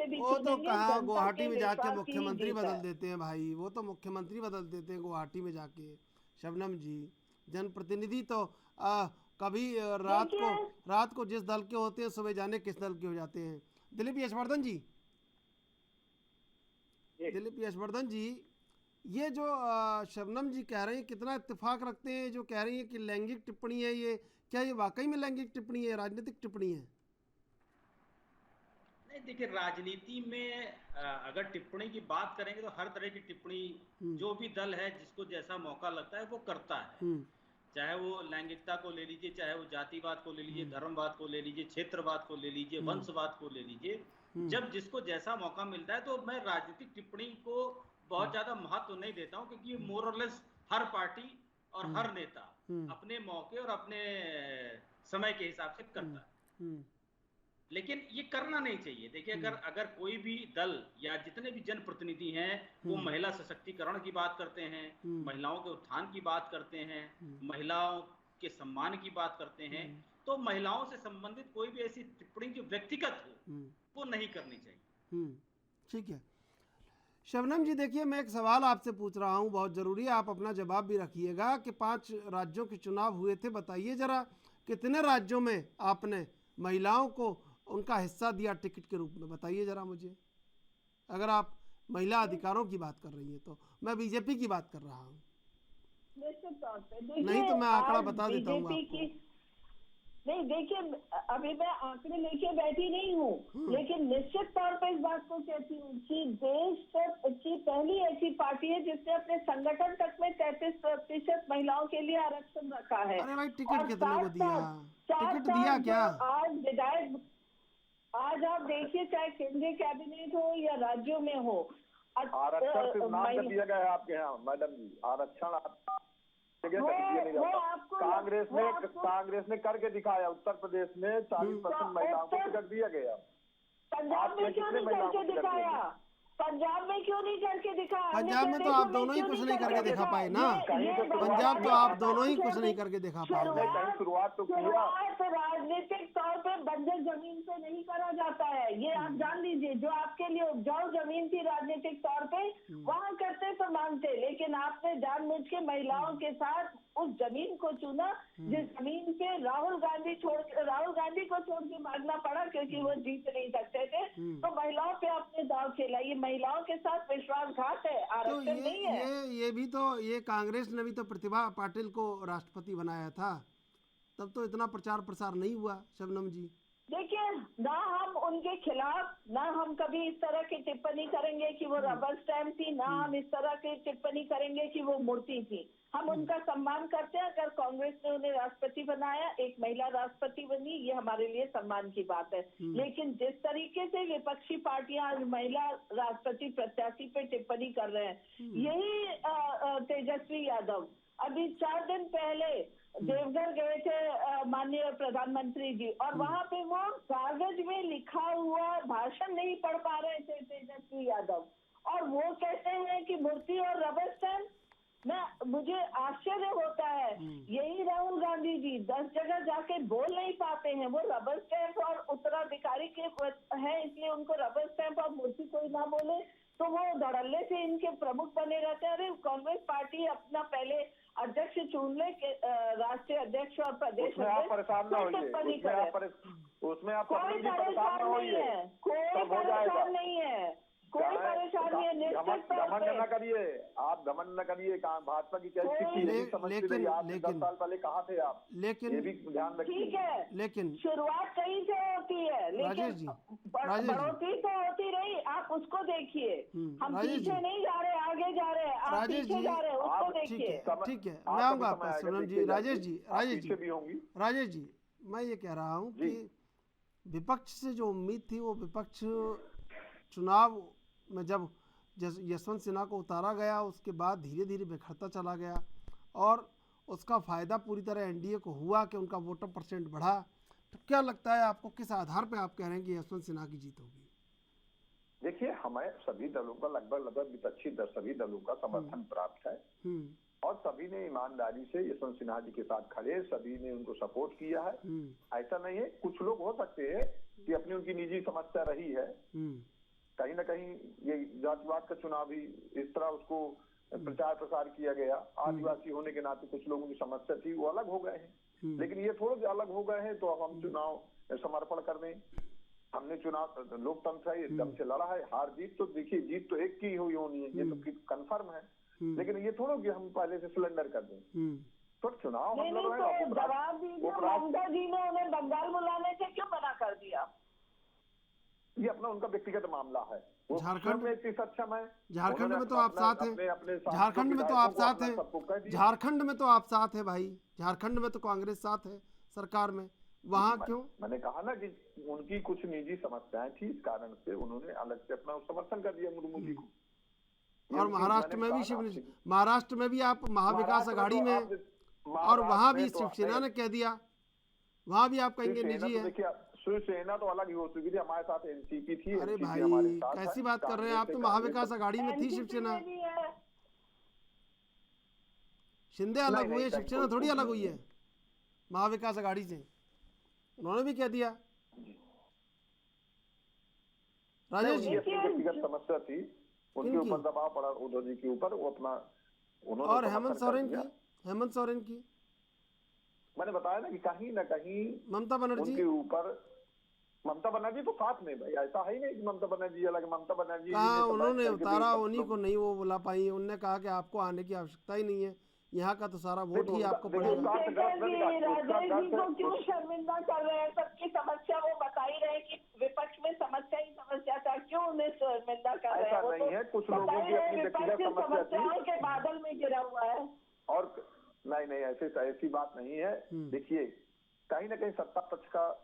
भी वो तो चुनेंगे, कहाँ जनता गुवाहाटी के में जाके विश्वास की मुख्यमंत्री जीत बदल है। देते हैं भाई, वो तो मुख्यमंत्री बदल देते हैं गुवाहाटी में जाके शबनम जी। जनप्रतिनिधि तो कभी रात को जिस दल के होते हैं सुबह जाने किस दल के हो जाते हैं। दिलीप यशवर्धन जी, ये जो शबनम जी कह रहे हैं कितना इत्तेफाक रखते हैं जो कह रही हैं कि लैंगिक टिप्पणी है ये, क्या ये वाकई में लैंगिक टिप्पणी है, राजनीतिक टिप्पणी है? नहीं, देखिए राजनीति में अगर टिप्पणी की बात करेंगे तो हर तरह की टिप्पणी जो भी दल है जिसको जैसा मौका लगता है वो करता है। चाहे वो लैंगिकता को ले लीजिए, चाहे वो जातिवाद को ले लीजिए, धर्मवाद को ले लीजिए, क्षेत्रवाद को ले लीजिए, वंशवाद को ले लीजिए, जब जिसको जैसा मौका मिलता है। तो मैं राजनीतिक टिप्पणी को बहुत ज्यादा महत्व नहीं देता हूँ, क्योंकि मोर और लेस हर पार्टी और हर नेता अपने मौके और अपने समय के हिसाब से करता है, लेकिन ये करना नहीं चाहिए। देखिए अगर कोई भी दल या जितने भी जनप्रतिनिधि हैं वो महिला सशक्तिकरण की बात करते हैं, महिलाओं के उत्थान की बात करते हैं, महिलाओं के सम्मान की बात करते हैं, तो महिलाओं से संबंधित कोई भी ऐसी टिप्पणी जो व्यक्तिगत हो वो नहीं करनी चाहिए। ठीक है शबनम जी, देखिए मैं एक सवाल आपसे पूछ रहा हूँ, बहुत ज़रूरी है, आप अपना जवाब भी रखिएगा कि 5 राज्यों के चुनाव हुए थे, बताइए ज़रा कितने राज्यों में आपने महिलाओं को उनका हिस्सा दिया टिकट के रूप में, बताइए ज़रा मुझे। अगर आप महिला अधिकारों की बात कर रही हैं तो मैं बीजेपी की बात कर रहा हूँ। नहीं तो मैं आंकड़ा बता देता हूँ आपको। नहीं देखिए, अभी मैं आंकड़े लेके बैठी नहीं हूँ, लेकिन निश्चित तौर पर इस बात को कहती हूँ कि देश की पहली ऐसी पार्टी है जिसने अपने संगठन तक में 33% महिलाओं के लिए आरक्षण रखा है। अरे भाई टिकट कितने को दिया, टिकट दिया क्या? आज विधायक, आज आप देखिए चाहे केंद्रीय कैबिनेट हो या राज्यों में हो, आरक्षण सिर्फ नाम का दिया गया है आपके यहाँ मैडम जी। आरक्षण कांग्रेस ने करके दिखाया। उत्तर प्रदेश में 40% महिलाओं को टिकट दिया गया। पंजाब में क्यों नहीं करके दिखाया? पंजाब में क्यों नहीं करके दिखाया? पंजाब में तो आप दोनों ही कुछ नहीं करके दिखा पाए ना। पंजाब तो आप दोनों ही कुछ नहीं करके दिखा पाए। शुरुआत तो किया। राजनीतिक तौर पे बंजर जमीन पे नहीं करा जाता है, ये आप जान लीजिए। जो आपके लिए उपजाऊ जमीन थी राजनीतिक तौर पे, वहाँ करते तो मानते, लेकिन आपने जानबूझ के महिलाओं के साथ उस जमीन को चुना जिस जमीन पे राहुल गांधी को छोड़ के भागना पड़ा क्योंकि वो जीत नहीं सकते थे। तो महिलाओं पे आपने दाव खेला, ये महिलाओं के साथ विश्वासघात है, आरक्षण नहीं है। ये भी तो, ये कांग्रेस ने भी तो प्रतिभा पाटिल को राष्ट्रपति बनाया था, तब तो इतना प्रचार प्रसार नहीं हुआ शबनम जी। देखिए, ना हम उनके खिलाफ, ना हम कभी इस तरह की टिप्पणी करेंगे कि वो रबर स्टैम्प थी, ना हम इस तरह की टिप्पणी करेंगे कि वो मूर्ति थी। हम उनका सम्मान करते हैं। अगर कांग्रेस ने उन्हें राष्ट्रपति बनाया, एक महिला राष्ट्रपति बनी, ये हमारे लिए सम्मान की बात है। लेकिन जिस तरीके से विपक्षी पार्टियां आज महिला राष्ट्रपति प्रत्याशी पे टिप्पणी कर रहे हैं, यही तेजस्वी यादव अभी 4 दिन पहले देवघर गए थे माननीय प्रधानमंत्री जी, और वहाँ पे वो कागज में लिखा हुआ भाषण नहीं पढ़ पा रहे थे तेजस्वी यादव, और वो कहते हैं कि मूर्ति और रबर स्टैम्प। मुझे आश्चर्य होता है, यही राहुल गांधी जी 10 जगह जाके बोल नहीं पाते हैं, वो रबर स्टैम्प और उत्तराधिकारी के हैं, इसलिए उनको रबर स्टैम्प और मूर्ति कोई ना बोले तो वो धड़ल्ले से इनके प्रमुख बने रहते हैं। अरे कांग्रेस पार्टी अपना पहले अध्यक्ष चुन ले, राष्ट्रीय अध्यक्ष और प्रदेश अध्यक्ष। उसमें आप परेशान न होइए, कोई परेशान नहीं है, कोई परेशानी है। निश्चित घमंड न करिए, आप घमंड न करिए। भाजपा की क्या स्थिति है समझते रहिए। आप 10 साल पहले कहाँ थे आप, लेकिन ये भी ध्यान रखिए। ठीक है, लेकिन शुरुआत कहीं से होती है, लेकिन बढ़ोतरी तो होती रही। आप उसको देखिए, हम पीछे नहीं जा रहे, आगे जा रहे हैं, आप पीछे जा रहे हैं, उसको देखिए। ठीक है, मैं आऊंगा आप पास शबनम जी। राजेश जी, मैं ये कह रहा हूँ कि विपक्ष से जो उम्मीद थी, वो विपक्ष चुनाव में जब यशवंत सिन्हा को उतारा गया, उसके बाद धीरे धीरे बिखरता चला गया और उसका फ़ायदा पूरी तरह एनडीए को हुआ कि उनका वोटर परसेंट बढ़ा। तो क्या लगता है आपको, किस आधार पे आप कह रहे हैं कि यशवंत सिन्हा की जीत होगी? देखिए, हमें सभी दलों का लगभग विपक्षी सभी दलों का समर्थन प्राप्त है और सभी ने ईमानदारी से यशवंत सिन्हा जी के साथ खड़े, सभी ने उनको सपोर्ट किया है। ऐसा नहीं है, कुछ लोग हो सकते हैं कि अपनी उनकी निजी समस्या रही है, कहीं ना कहीं ये जातिवाद का चुनाव भी इस तरह उसको प्रचार प्रसार किया गया, आदिवासी होने के नाते कुछ लोगों की समस्या थी, वो अलग हो गए हैं। लेकिन ये थोड़े अलग हो गए हैं तो अब हम चुनाव समर्पण कर दें। हमने चुनाव, लोकतंत्र है, एकदम से लड़ा है, हार जीत तो देखिए, जीत तो एक की हुई होनी है, ये तो कंफर्म है। लेकिन ये थोड़ा कि हम पहले से सिलेंडर कर दें। तो चुनाव हम लड़ रहे हैं। जवाब दीजिए, ममता जी ने उन्हें बंगाल बुलाने से क्यों मना कर दिया? ये अपना उनका व्यक्तिगत मामला है। झारखंड में इतनी सक्षम है, झारखंड में तो आप साथ हैं, झारखंड में तो आप साथ हैं, झारखंड में तो आप साथ हैं भाई, झारखंड में तो कांग्रेस साथ है सरकार में, वहाँ क्यों? मैंने कहा ना कि उनकी कुछ निजी समस्याएं थी, इस कारण से उन्होंने अलग से अपना समर्थन कर दिया मुर्मू जी को। और महाराष्ट्र में भी महाराष्ट्र में भी आप महाविकास आघाड़ी में, और वहाँ भी शिवसेना ने कह दिया, वहाँ भी आप कहेंगे निजी है। शिवसेना तो अलग ही हो चुकी थी, हमारे साथ एनसीपी थी। अरे भाई कैसी बात कर रहे हैं आप, तो महाविकास आघाड़ी में थी शिवसेना। शिंदे अलग हुए, शिवसेना थोड़ी अलग हुई है महाविकास आघाड़ी से, उन्होंने भी कह दिया। राजेश जी, व्यक्तिगत समस्या थी, उनके ऊपर दबाव पड़ा उद्धव जी के ऊपर, वो अपना उन्होंने। और हेमंत सोरेन की मैंने बताया ना कि कहीं ना कहीं ममता बनर्जी के ऊपर, ममता बनर्जी तो साथ में भाई, ऐसा है ही नहीं कि ममता बनर्जी अलग। ममता बनर्जी कहा उन्होंने उतारा, उन्हीं को नहीं वो बुला पाई, उन्होंने कहा कि आपको आने की आवश्यकता ही नहीं है, यहाँ का तो सारा वोट ही आपको पड़ेगा। राजेश जी को क्यों शर्मिंदा कर रहे हैं? सबकी समस्या वो बता ही रहे कि विपक्ष में समस्या ही समस्या था, क्यों उन्हें शर्मिंदा कर रहे हैं? ऐसा नहीं है, कुछ लोगों की अपनी व्यक्तिगत समस्याओं के बादल में गिरा हुआ है। और नहीं, ऐसी बात नहीं है। देखिए, कहीं ना कहीं सत्ता पक्ष का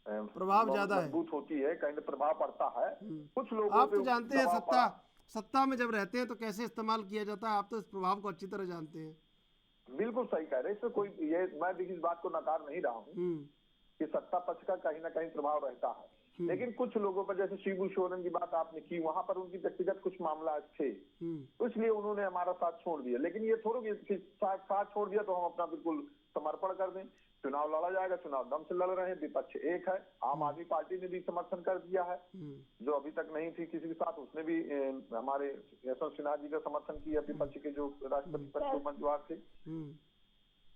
प्रभाव ज्यादा है, मजबूत होती है, कहीं प्रभाव पड़ता है कुछ लोगों। आप तो जानते हैं सत्ता में जब रहते हैं तो कैसे इस्तेमाल किया जाता है, आप तो इस प्रभाव को अच्छी तरह जानते हैं। बिल्कुल सही कह रहे हैं, इसमें कोई मैं देखिए इस बात को नकार नहीं रहा हूँ कि सत्ता पक्ष का कहीं ना कहीं प्रभाव रहता है, लेकिन कुछ लोगों पर, जैसे शिबू सोरेन की बात आपने की, वहां पर उनकी व्यक्तिगत कुछ मामला थे, तो इसलिए उन्होंने हमारा साथ छोड़ दिया। लेकिन ये थोड़ा साथ छोड़ दिया तो हम अपना बिल्कुल समर्पण कर दें। चुनाव लड़ा जाएगा, चुनाव दम से लड़ रहे हैं, विपक्ष एक है। आम आदमी पार्टी ने भी समर्थन कर दिया है, जो अभी तक नहीं थी किसी के साथ, उसने भी हमारे यशवंत सिन्हा जी का समर्थन किया, विपक्ष के जो राष्ट्रपति पद के उम्मीदवार थे।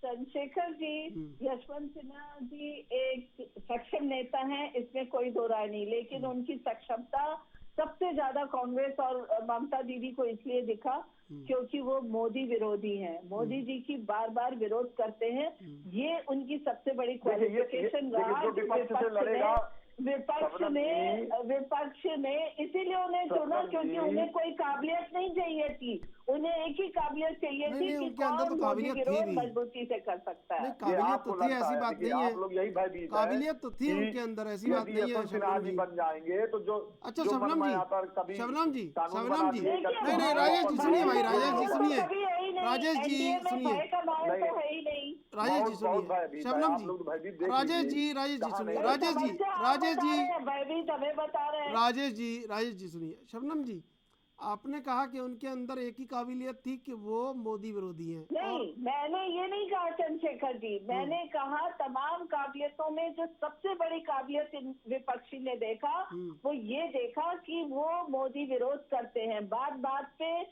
चंद्रशेखर जी, यशवंत सिन्हा जी एक सक्षम नेता हैं, इसमें कोई दो राय नहीं, लेकिन उनकी सक्षमता सबसे ज्यादा कांग्रेस और ममता दीदी को इसलिए दिखा क्योंकि वो मोदी विरोधी हैं, मोदी जी की बार बार विरोध करते हैं। ये उनकी सबसे बड़ी क्वालिफिकेशन रहा। विपक्ष ने इसीलिए उन्हें चुना, क्योंकि उन्हें कोई काबिलियत नहीं चाहिए थी, उन्हें एक ही काबिलियत चाहिए थी कि कौन मोदी विरोध मजबूती से कर सकता है। काबिलियत तो थी, ऐसी बात नहीं है, लोग यही भयभीत है, काबिलियत तो थी उनके अंदर, ऐसी बात नहीं है। शबनम जी बन जाएंगे तो जो, अच्छा शबनम जी नहीं राजेश जी सुनिए भाई, राजेश जी सुनिए, राजेश जी सुनिए, राजेश जी सुनिए, शबनम जी, राजेश जी सुनिए, राजेश जी सुनिए, शबनम जी, आपने कहा कि उनके अंदर एक ही काबिलियत थी कि वो मोदी विरोधी हैं। नहीं, मैंने ये नहीं कहा चंद्रशेखर जी, मैंने कहा तमाम काबिलियतों में जो सबसे बड़ी काबिलियत विपक्षी ने देखा वो ये देखा कि वो मोदी विरोध करते हैं, बात बात पे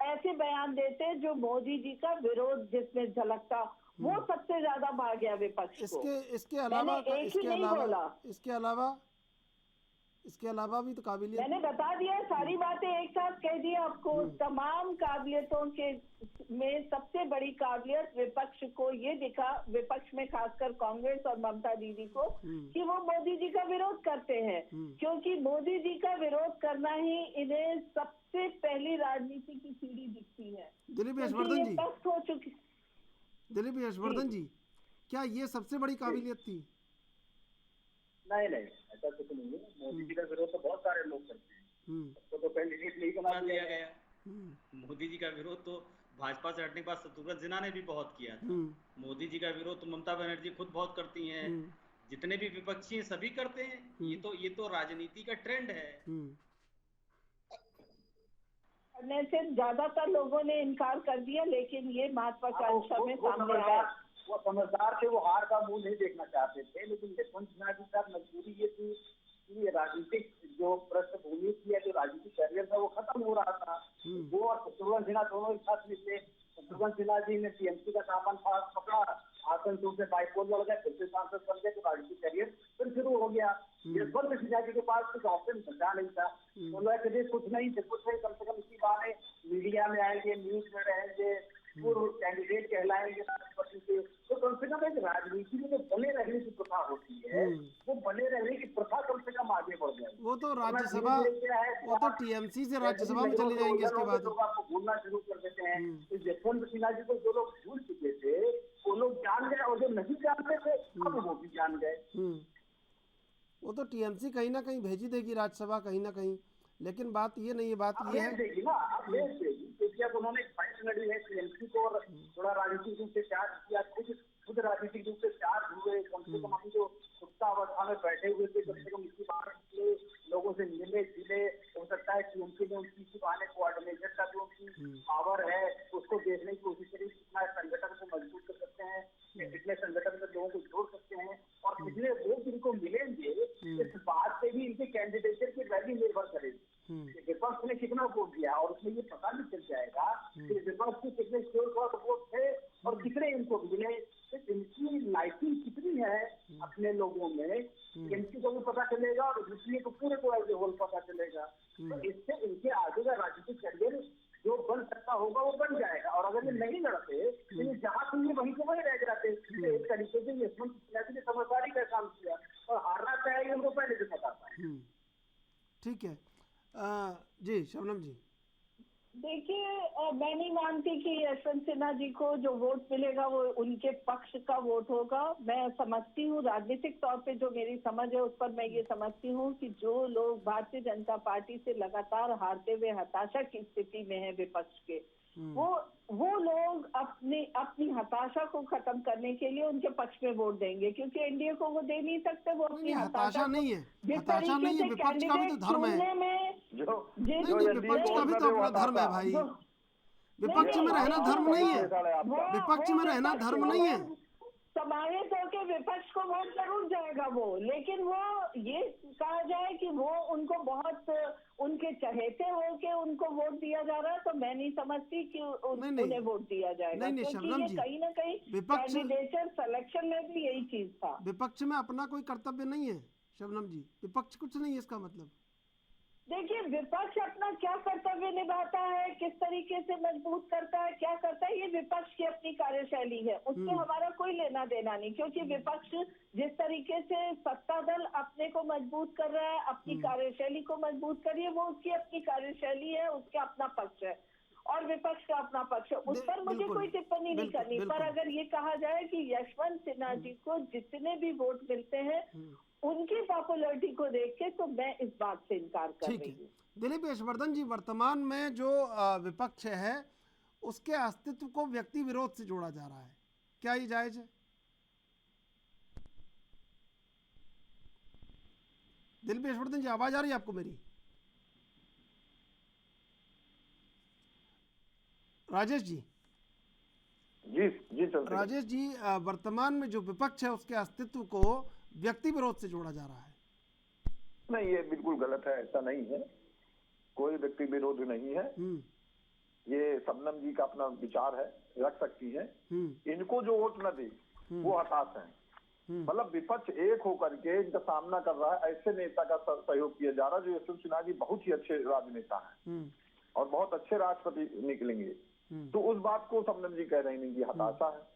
ऐसे बयान देते जो मोदी जी का विरोध जिसमें झलकता, वो सबसे ज्यादा भाग गया विपक्ष को। इसके अलावा भी तो काबिलियत, मैंने बता दिया, सारी बातें एक साथ कह दी आपको। तमाम काबिलियतों के में सबसे बड़ी काबिलियत विपक्ष को ये दिखा, विपक्ष में खासकर कांग्रेस और ममता दीदी को, कि वो मोदी जी का विरोध करते हैं, क्योंकि मोदी जी का विरोध करना ही इन्हें सबसे पहली राजनीति की सीढ़ी दिखती है। दिलीप यशवर्धन जी, क्या ये सबसे बड़ी काबिलियत थी? नहीं, ऐसा कुछ नहीं है। मोदी जी का विरोध तो बहुत सारे लोग करते हैं, तो कैंडिडेट नहीं बना दिया गया। मोदी जी का विरोध तो भाजपा से हटने के बाद शत्रुघ्न सिन्हा ने भी बहुत किया था। मोदी जी का विरोध तो ममता बनर्जी खुद बहुत करती हैं, जितने भी विपक्षी हैं सभी करते हैं। ये तो राजनीति का ट्रेंड है। करने से ज्यादातर लोगों ने इनकार कर दिया, लेकिन ये महत्वाकांक्षा में सामने आया। वो समझदार थे, वो हार का मुंह नहीं देखना चाहते थे, लेकिन यशवंत सिन्हा जी का मजबूरी ये थी कि राजनीतिक जो पृष्ठभूमि थी, जो राजनीतिक करियर था वो खत्म हो रहा था। वो और शत्रुघ्न सिन्हा दोनों एक साथ मिलते। शत्रुघ्न सिन्हा जी ने टीएमसी का सामान पकड़ा, आसनसोल से बाइपोल लड़ गए, फिर से सांसद बन गए, तो राजनीतिक करियर फिर शुरू हो गया। यशवंत सिन्हा जी के पास कुछ ऑप्शन बचा नहीं था, तो लोग कुछ नहीं थे, कुछ नहीं, कम से कम इसी बहाने मीडिया में आएंगे, न्यूज में रहेंगे, पूर्व कैंडिडेट कहलाएंगे राष्ट्रपति के, तो कम से कम एक राजनीति में जो बने रहने की प्रथा होती है, वो बने रहने की प्रथा कम से कम आगे बढ़ जाएगी। वो तो राज्यसभा, वो तो टीएमसी से राज्यसभा में चले जाएंगे इसके बाद। लोग आपको भूलना शुरू कर देते हैं। इस यशवंत सिन्हा जी को जो लोग भूल चुके थे वो लोग जान गए, और जो नहीं जानते थे अब वो भी जान गए। वो तो टीएमसी कहीं ना कहीं भेजी देगी राज्यसभा, कहीं ना कहीं, लेकिन बात ये नहीं है, बात ये है देगी ना, अब भेज देगी, क्योंकि अब उन्होंने फाइनली है टीएमसी को, और थोड़ा राजनीतिक रूप से चार्ज किया, खुद राजनीतिक रूप से चार्ज हुए। कम से कम अभी जो सुप्तावस्था में बैठे हुए थे, कम से कम इसी बार लोगों से मिले जुले, हो सकता है टीएमसी ने उनकी बहाने कोऑर्डिनेटर का जो उनकी पावर है उसको देखने की कोशिश करी, कितना संगठन को मजबूत कर सकते हैं, कितने संगठन में लोगों को जोड़ सकते हैं, और कितने लोग इनको मिलेंगे, इस बात पे भी इनके कैंडिडेट की वैल्यू निर्भर करेगी। विपक्ष ने कितना वोट दिया, और उसमें ये पता भी चल जाएगा कि विपक्ष के कितने श्योर वोट थे और कितने इनको मिले, इनकी लाइकिंग कितनी है अपने लोगों में, इनकी को भी पता चलेगा, और दूसरी को पूरे को एज ए होल पता चलेगा। तो इससे इनके आगे का राजनीतिक करियर जो बन सकता होगा वो बन जाएगा। और अगर ये नहीं लड़ते तो ये जहाँ से वहीं को वहीं रह जाते। तो एक तरीके से यशवंत सिन्हा जी ने समझदारी का काम किया, और हारना चाहिए उनको पहले से पता था। ठीक है जी शबनम जी। देखिए, मैं नहीं मानती कि यशवंत सिन्हा जी को जो वोट मिलेगा वो उनके पक्ष का वोट होगा। मैं समझती हूँ, राजनीतिक तौर पे जो मेरी समझ है उस पर मैं ये समझती हूँ कि जो लोग भारतीय जनता पार्टी से लगातार हारते हुए हताशा की स्थिति में है विपक्ष के, वो लोग अपनी हताशा को खत्म करने के लिए उनके पक्ष में वोट देंगे, क्योंकि एनडीए को वो दे नहीं सकते। वो अपनी हताशा नहीं है, हताशा नहीं है, विपक्ष का भी तो धर्म है, विपक्ष का भी तो अपना धर्म है भाई। विपक्ष में रहना धर्म नहीं है, विपक्ष में रहना धर्म नहीं है। समाहित होकर विपक्ष को वोट जरूर जाएगा वो, लेकिन वो ये कहा जाए कि वो उनको बहुत उनके चहेते होके उनको वोट दिया जा रहा है, तो मैं नहीं समझती कि उन्हें वोट दिया जाएगा। नहीं, क्योंकि ये कहीं ना कहीं कैंडिडेचर सिलेक्शन में भी यही चीज था। विपक्ष में अपना कोई कर्तव्य नहीं है शबनम जी, विपक्ष कुछ नहीं है इसका मतलब। देखिए, विपक्ष अपना क्या कर्तव्य निभाता है, किस तरीके से मजबूत करता है, क्या करता है, ये विपक्ष की अपनी कार्यशैली है, उससे हमारा कोई लेना देना नहीं। क्योंकि विपक्ष जिस तरीके से सत्ता दल अपने को मजबूत कर रहा है, अपनी कार्यशैली को मजबूत कर रही है, वो उसकी अपनी कार्यशैली है, उसका अपना पक्ष है, और विपक्ष का अपना पक्ष है। उस पर मुझे कोई टिप्पणी नहीं करनी। पर अगर ये कहा जाए कि यशवंत सिन्हा जी को जितने भी वोट मिलते हैं उनकी पॉपुलैरिटी को देख के, तो मैं इस बात से इनकार कर रही हूँ। दिलीप यशवर्धन जी, वर्तमान में जो विपक्ष है उसके अस्तित्व को व्यक्ति विरोध से जोड़ा जा रहा है, क्या ये जायज है? दिलीप यशवर्धन जी, आवाज आ रही है आपको मेरी? राजेश जी। जी राजेश जी, वर्तमान में जो विपक्ष है उसके अस्तित्व को व्यक्ति विरोध से जोड़ा जा रहा है। नहीं, ये बिल्कुल गलत है, ऐसा नहीं है, कोई व्यक्ति विरोध नहीं है। ये शबनम जी का अपना विचार है, रख सकती है। इनको जो वोट न दे वो हताश है। मतलब विपक्ष एक होकर के इनका सामना कर रहा है, ऐसे नेता का सहयोग किया जा रहा है। जो यशवंत सिन्हा जी बहुत ही अच्छे राजनेता है और बहुत अच्छे राष्ट्रपति निकलेंगे, तो उस बात को शबनम जी कह रही नहीं कि हताशा है।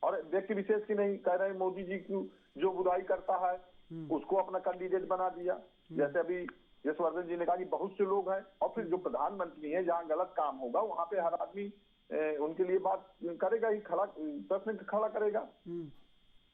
और व्यक्ति विशेष की नहीं कह रहे, मोदी जी की जो बुराई करता है उसको अपना कैंडिडेट बना दिया। जैसे अभी यशवर्धन जी ने कहा कि बहुत से लोग हैं, और फिर जो प्रधानमंत्री हैं जहाँ गलत काम होगा वहां पे हर आदमी उनके लिए बात करेगा ही, प्रश्न खड़ा करेगा।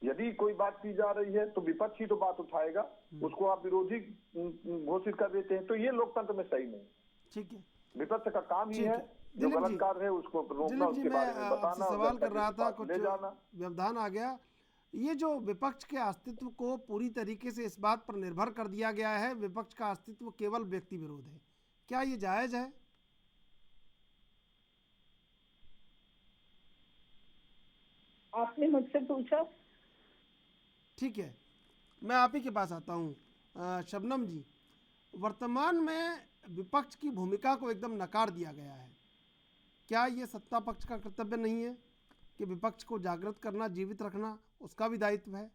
यदि कोई बात की जा रही है तो विपक्ष ही तो बात उठाएगा, उसको आप विरोधी घोषित कर देते हैं, तो ये लोकतंत्र में सही नहीं। ठीक है, विपक्ष का काम ही ठीक है जो दिलीप गलत जी, कार्य है उसको रोकना, दिलीप जी उसके मैं बारे में बताना, आपसे सवाल कर रहा था, कुछ ले जाना। व्यवधान आ गया। ये जो विपक्ष के अस्तित्व को पूरी तरीके से इस बात पर निर्भर कर दिया गया है, विपक्ष का अस्तित्व केवल व्यक्ति विरोध है, क्या ये जायज है? आपने मुझसे पूछा। ठीक है, मैं आप ही के पास आता हूँ। शबनम जी, वर्तमान में विपक्ष की भूमिका को एकदम नकार दिया गया है, क्या ये सत्ता पक्ष का कर्तव्य नहीं है कि विपक्ष को जागृत करना, जीवित रखना उसका भी दायित्व है?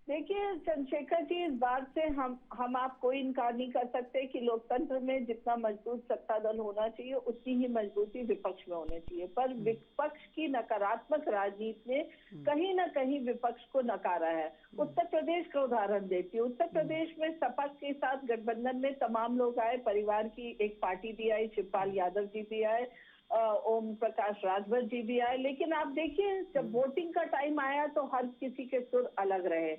देखिए चंद्रशेखर जी, इस बात से हम आप कोई इनकार नहीं कर सकते कि लोकतंत्र में जितना मजबूत सत्ता दल होना चाहिए उतनी ही मजबूती विपक्ष में होनी चाहिए, पर विपक्ष की नकारात्मक राजनीति ने कहीं ना कहीं विपक्ष को नकारा है। उत्तर प्रदेश का उदाहरण देती हूँ। उत्तर प्रदेश में सपा के साथ गठबंधन में तमाम लोग आए, परिवार की एक पार्टी भी आई, शिवपाल यादव जी भी आए, ओम प्रकाश राजभर जी भी आए, लेकिन आप देखिए जब वोटिंग का टाइम आया तो हर किसी के सुर अलग रहे,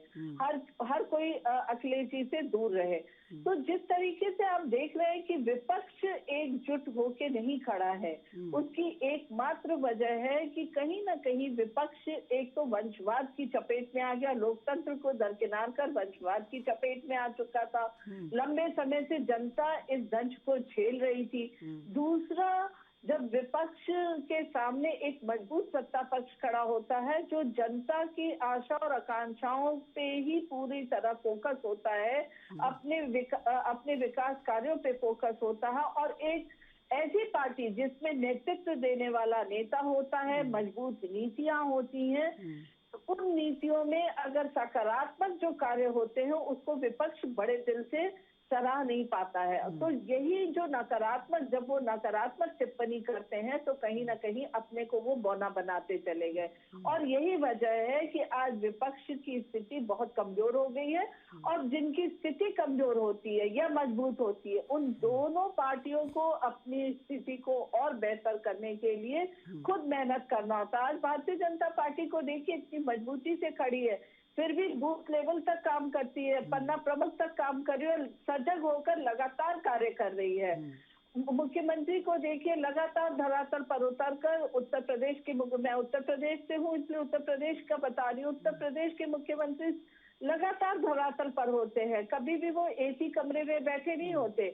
हर कोई अखिलेश जी से दूर रहे। तो जिस तरीके से आप देख रहे हैं कि विपक्ष एकजुट होके नहीं खड़ा है, उसकी एकमात्र वजह है कि कहीं ना कहीं विपक्ष एक तो वंशवाद की चपेट में आ गया, लोकतंत्र को दरकिनार कर वंशवाद की चपेट में आ चुका था। लंबे समय से जनता इस दंश को झेल रही थी। दूसरा, जब विपक्ष के सामने एक मजबूत सत्ता पक्ष खड़ा होता है जो जनता की आशा और आकांक्षाओं पे ही पूरी तरह फोकस होता है, अपने विकास कार्यों पे फोकस होता है, और एक ऐसी पार्टी जिसमें नेतृत्व देने वाला नेता होता है, मजबूत नीतियां होती हैं, उन नीतियों में अगर सकारात्मक जो कार्य होते हैं उसको विपक्ष बड़े दिल से सराह नहीं पाता है। तो यही जो नकारात्मक, जब वो नकारात्मक टिप्पणी करते हैं तो कहीं ना कहीं अपने को वो बौना बनाते चले गए, और यही वजह है कि आज विपक्ष की स्थिति बहुत कमजोर हो गई है। और जिनकी स्थिति कमजोर होती है या मजबूत होती है, उन दोनों पार्टियों को अपनी स्थिति को और बेहतर करने के लिए खुद मेहनत करना होता है। आज भारतीय जनता पार्टी को देखिए इतनी मजबूती से खड़ी है, फिर भी बूथ लेवल तक काम करती है, पन्ना प्रमुख तक काम कर रही है, सजग होकर लगातार कार्य कर रही है। मुख्यमंत्री को देखिए लगातार धरातल पर उतर कर उत्तर प्रदेश के, मैं उत्तर प्रदेश से हूँ इसलिए उत्तर प्रदेश का बता रही हूँ, उत्तर प्रदेश के मुख्यमंत्री लगातार धरातल पर होते हैं, कभी भी वो एसी कमरे में बैठे नहीं होते।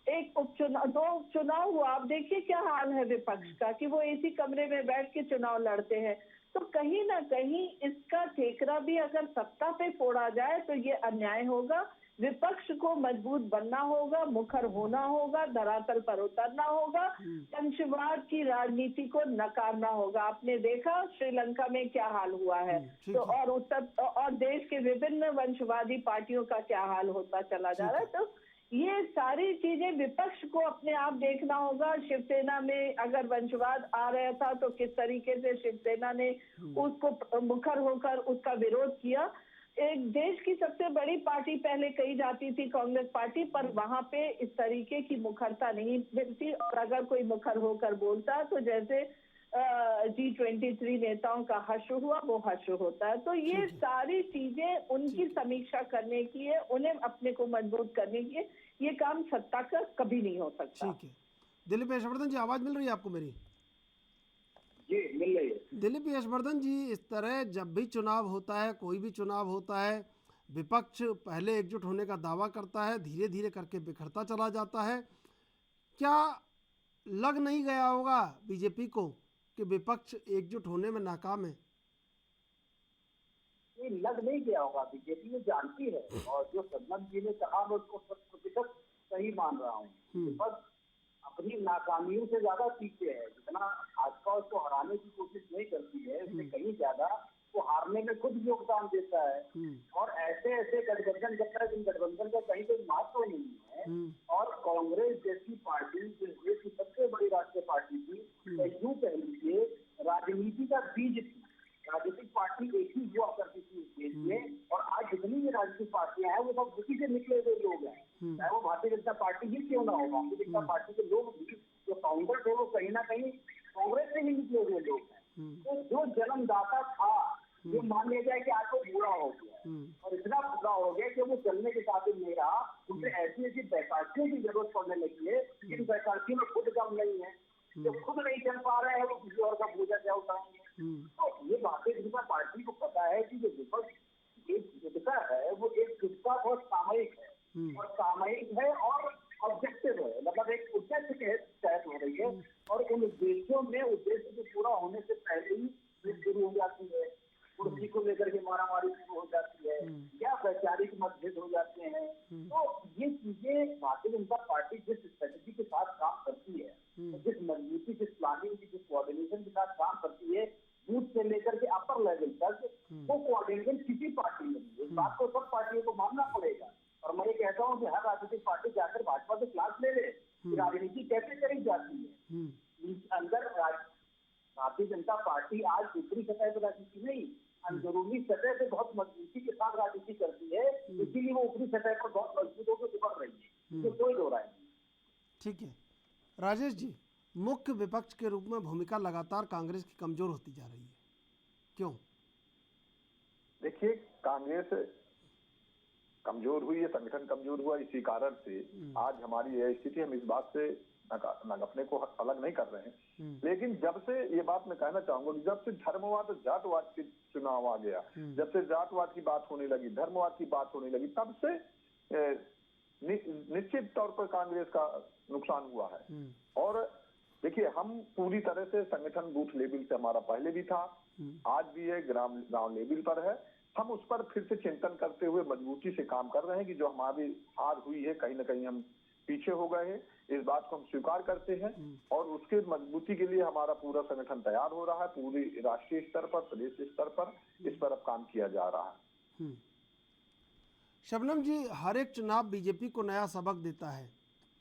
एक उपचुनाव, 2 उपचुनाव हुआ, आप देखिए क्या हाल है विपक्ष का कि वो एसी कमरे में बैठ के चुनाव लड़ते हैं। तो कहीं ना कहीं इसका ठेकरा भी अगर सत्ता पे फोड़ा जाए तो ये अन्याय होगा। विपक्ष को मजबूत बनना होगा, मुखर होना होगा, धरातल पर उतरना होगा, वंशवाद की राजनीति को नकारना होगा। आपने देखा श्रीलंका में क्या हाल हुआ है, तो और देश के विभिन्न वंशवादी पार्टियों का क्या हाल होता चला जा रहा है। तो ये सारी चीजें विपक्ष को अपने आप देखना होगा। शिवसेना में अगर वंशवाद आ रहा था तो किस तरीके से शिवसेना ने उसको मुखर होकर उसका विरोध किया। एक देश की सबसे बड़ी पार्टी पहले कही जाती थी कांग्रेस पार्टी, पर वहां पे इस तरीके की मुखरता नहीं मिलती, और अगर कोई मुखर होकर बोलता तो जैसे G23 नेताओं का हश्र हुआ, वो हश्र होता है। तो ये सारी चीजें उनकी समीक्षा करने की है, उन्हें अपने को मजबूत करने की है, ये काम सत्ता का कभी नहीं हो सकता। ठीक है, दिलीप यशवर्धन जी आवाज मिल रही है आपको मेरी? जी मिल रही है। दिलीप यशवर्धन जी, इस तरह जब भी चुनाव होता है, कोई भी चुनाव होता है, विपक्ष पहले एकजुट होने का दावा करता है, धीरे धीरे करके बिखरता चला जाता है। क्या लग नहीं गया होगा बीजेपी को कि विपक्ष एकजुट होने में नाकाम है? ये लग नहीं गया होगा, बीजेपी ये जानती है, और जो सदन जी ने कहा मैं उसको 100% सही मान रहा हूँ। बस अपनी नाकामियों से ज्यादा सीखते हैं, जितना भाजपा उसको हराने की कोशिश नहीं करती है, उससे कहीं ज्यादा वो हारने में खुद योगदान देता है। और ऐसे ऐसे गठबंधन, जब तक इन गठबंधन का कहीं कोई महत्व नहीं है, और कांग्रेस जैसी पार्टी जिस देश की सबसे बड़ी राष्ट्रीय पार्टी थी, यूं कह लीजिए राजनीति का बीज थी, राजनीतिक पार्टी एक ही हुआ करती थी इस देश में, और आज जितनी भी राजनीतिक पार्टियां हैं वो सब उसी से निकले हुए लोग हैं, चाहे वो भारतीय जनता पार्टी ही क्यों ना हो। भारतीय जनता पार्टी के लोग जो फाउंडर थे वो कहीं ना कहीं कांग्रेस से ही निकले हुए लोग हैं। तो जो जन्मदाता था ये मान लिया जाए कि आज वो बूढ़ा हो गया और इतना बूढ़ा हो गया कि वो चलने के काबिल नहीं रहा, उसे ऐसी ऐसी बैसाखियों की जरूरत पड़ने लगी है जिन बैसाखियों में खुद दम नहीं है, जो खुद नहीं चल पा रहे हैं वो किसी और का बोझा क्या उठाएंगे। तो ये भारतीय जनता पार्टी को पता है कि जो विपक्ष एक विविधता है वो एक विविधता बहुत सामयिक है और सामयिक है और ऑब्जेक्टिव है, मतलब एक उद्देश्य के तहत हो रही है और उन उद्देश्यों में उद्देश्य के पूरा होने से पहले ही शुरू हो जाती है, कुर्सी को लेकर के मारामारी शुरू हो जाती है या वैचारिक मतभेद हो जाते हैं। तो ये चीजें भारतीय जनता पार्टी जिस स्ट्रेटेजी के साथ काम करती है, जिस मजबूती, जिस प्लानिंग की, जिस कोऑर्डिनेशन के साथ काम करती है, बूथ से लेकर के अपर लेवल तक, वो कोऑर्डिनेशन किसी पार्टी में नहीं है। इस बात को सब पार्टियों को मानना पड़ेगा और मैं ये कहता हूँ कि हर राजनीतिक पार्टी जाकर भाजपा से क्लास ले ले कि राजनीति कैसे करी जाती है। अंदर भारतीय जनता पार्टी आज ऊपरी सतह पर राजनीति नहीं, अंदरूनी सतह पे बहुत मजबूती के साथ राजनीति करती है, इसीलिए वो ऊपरी सतह पर बहुत मजबूत होकर उभर रही है, तो कोई दो राय नहीं। ठीक है राजेश जी, मुख्य विपक्ष के रूप में भूमिका लगातार कांग्रेस की कमजोर होती जा रही है, क्यों? देखिए, कांग्रेस कमजोर हुई है, संगठन कमजोर हुआ, इसी कारण से आज हमारी यह स्थिति, हम इस बात से अपने को अलग नहीं कर रहे हैं। लेकिन जब से ये बात मैं कहना चाहूंगा कि जब से धर्मवाद और जातवाद के चुनाव आ गया, जब से जातवाद की बात होने लगी, धर्मवाद की बात होने लगी, तब से निश्चित तौर पर कांग्रेस का नुकसान हुआ है। और देखिए, हम पूरी तरह से संगठन बूथ लेवल से हमारा पहले भी था, आज भी है, गांव लेवल पर है। हम उस पर फिर से चिंतन करते हुए मजबूती से काम कर रहे हैं कि जो हमारी हार हुई है, कहीं ना कहीं हम पीछे हो गए हैं, इस बात को हम स्वीकार करते हैं और उसके मजबूती के लिए हमारा पूरा संगठन तैयार हो रहा है। पूरी राष्ट्रीय स्तर पर, प्रदेश स्तर पर इस पर अब काम किया जा रहा है। शबनम जी, हर एक चुनाव बीजेपी को नया सबक देता है,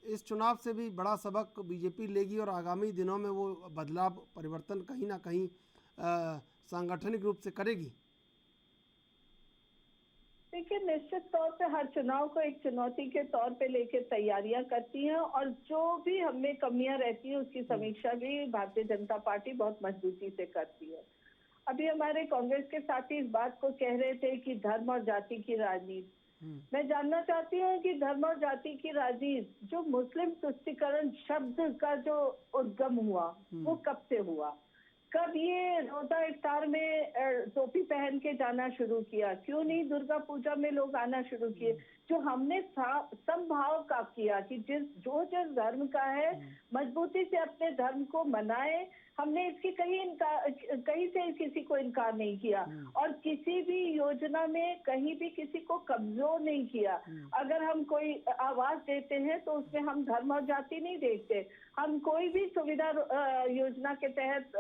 इस चुनाव से भी बड़ा सबक बीजेपी लेगी और आगामी दिनों में वो बदलाव, परिवर्तन कहीं ना कहीं सांगठनिक रूप से करेगी। देखिए, निश्चित तौर पे हर चुनाव को एक चुनौती के तौर पे लेके तैयारियां करती हैं और जो भी हमें कमियां रहती है उसकी समीक्षा भी भारतीय जनता पार्टी बहुत मजबूती से करती है। अभी हमारे कांग्रेस के साथी इस बात को कह रहे थे कि धर्म और जाति की राजनीति, मैं जानना चाहती हूँ कि धर्म और जाति की राजनीति, जो मुस्लिम तुष्टीकरण शब्द का जो उद्गम हुआ वो कब से हुआ? कब ये रोजा इफ्तार में टोपी पहन के जाना शुरू किया? क्यों नहीं दुर्गा पूजा में लोग आना शुरू किए? जो हमने समभाव का किया कि जिस धर्म का है मजबूती से अपने धर्म को मनाए, हमने इसकी कहीं से किसी को इनकार नहीं किया और किसी भी योजना में कहीं भी किसी को कमजोर नहीं किया। अगर हम कोई आवाज देते हैं तो उसमें हम धर्म और जाति नहीं देखते। हम कोई भी सुविधा योजना के तहत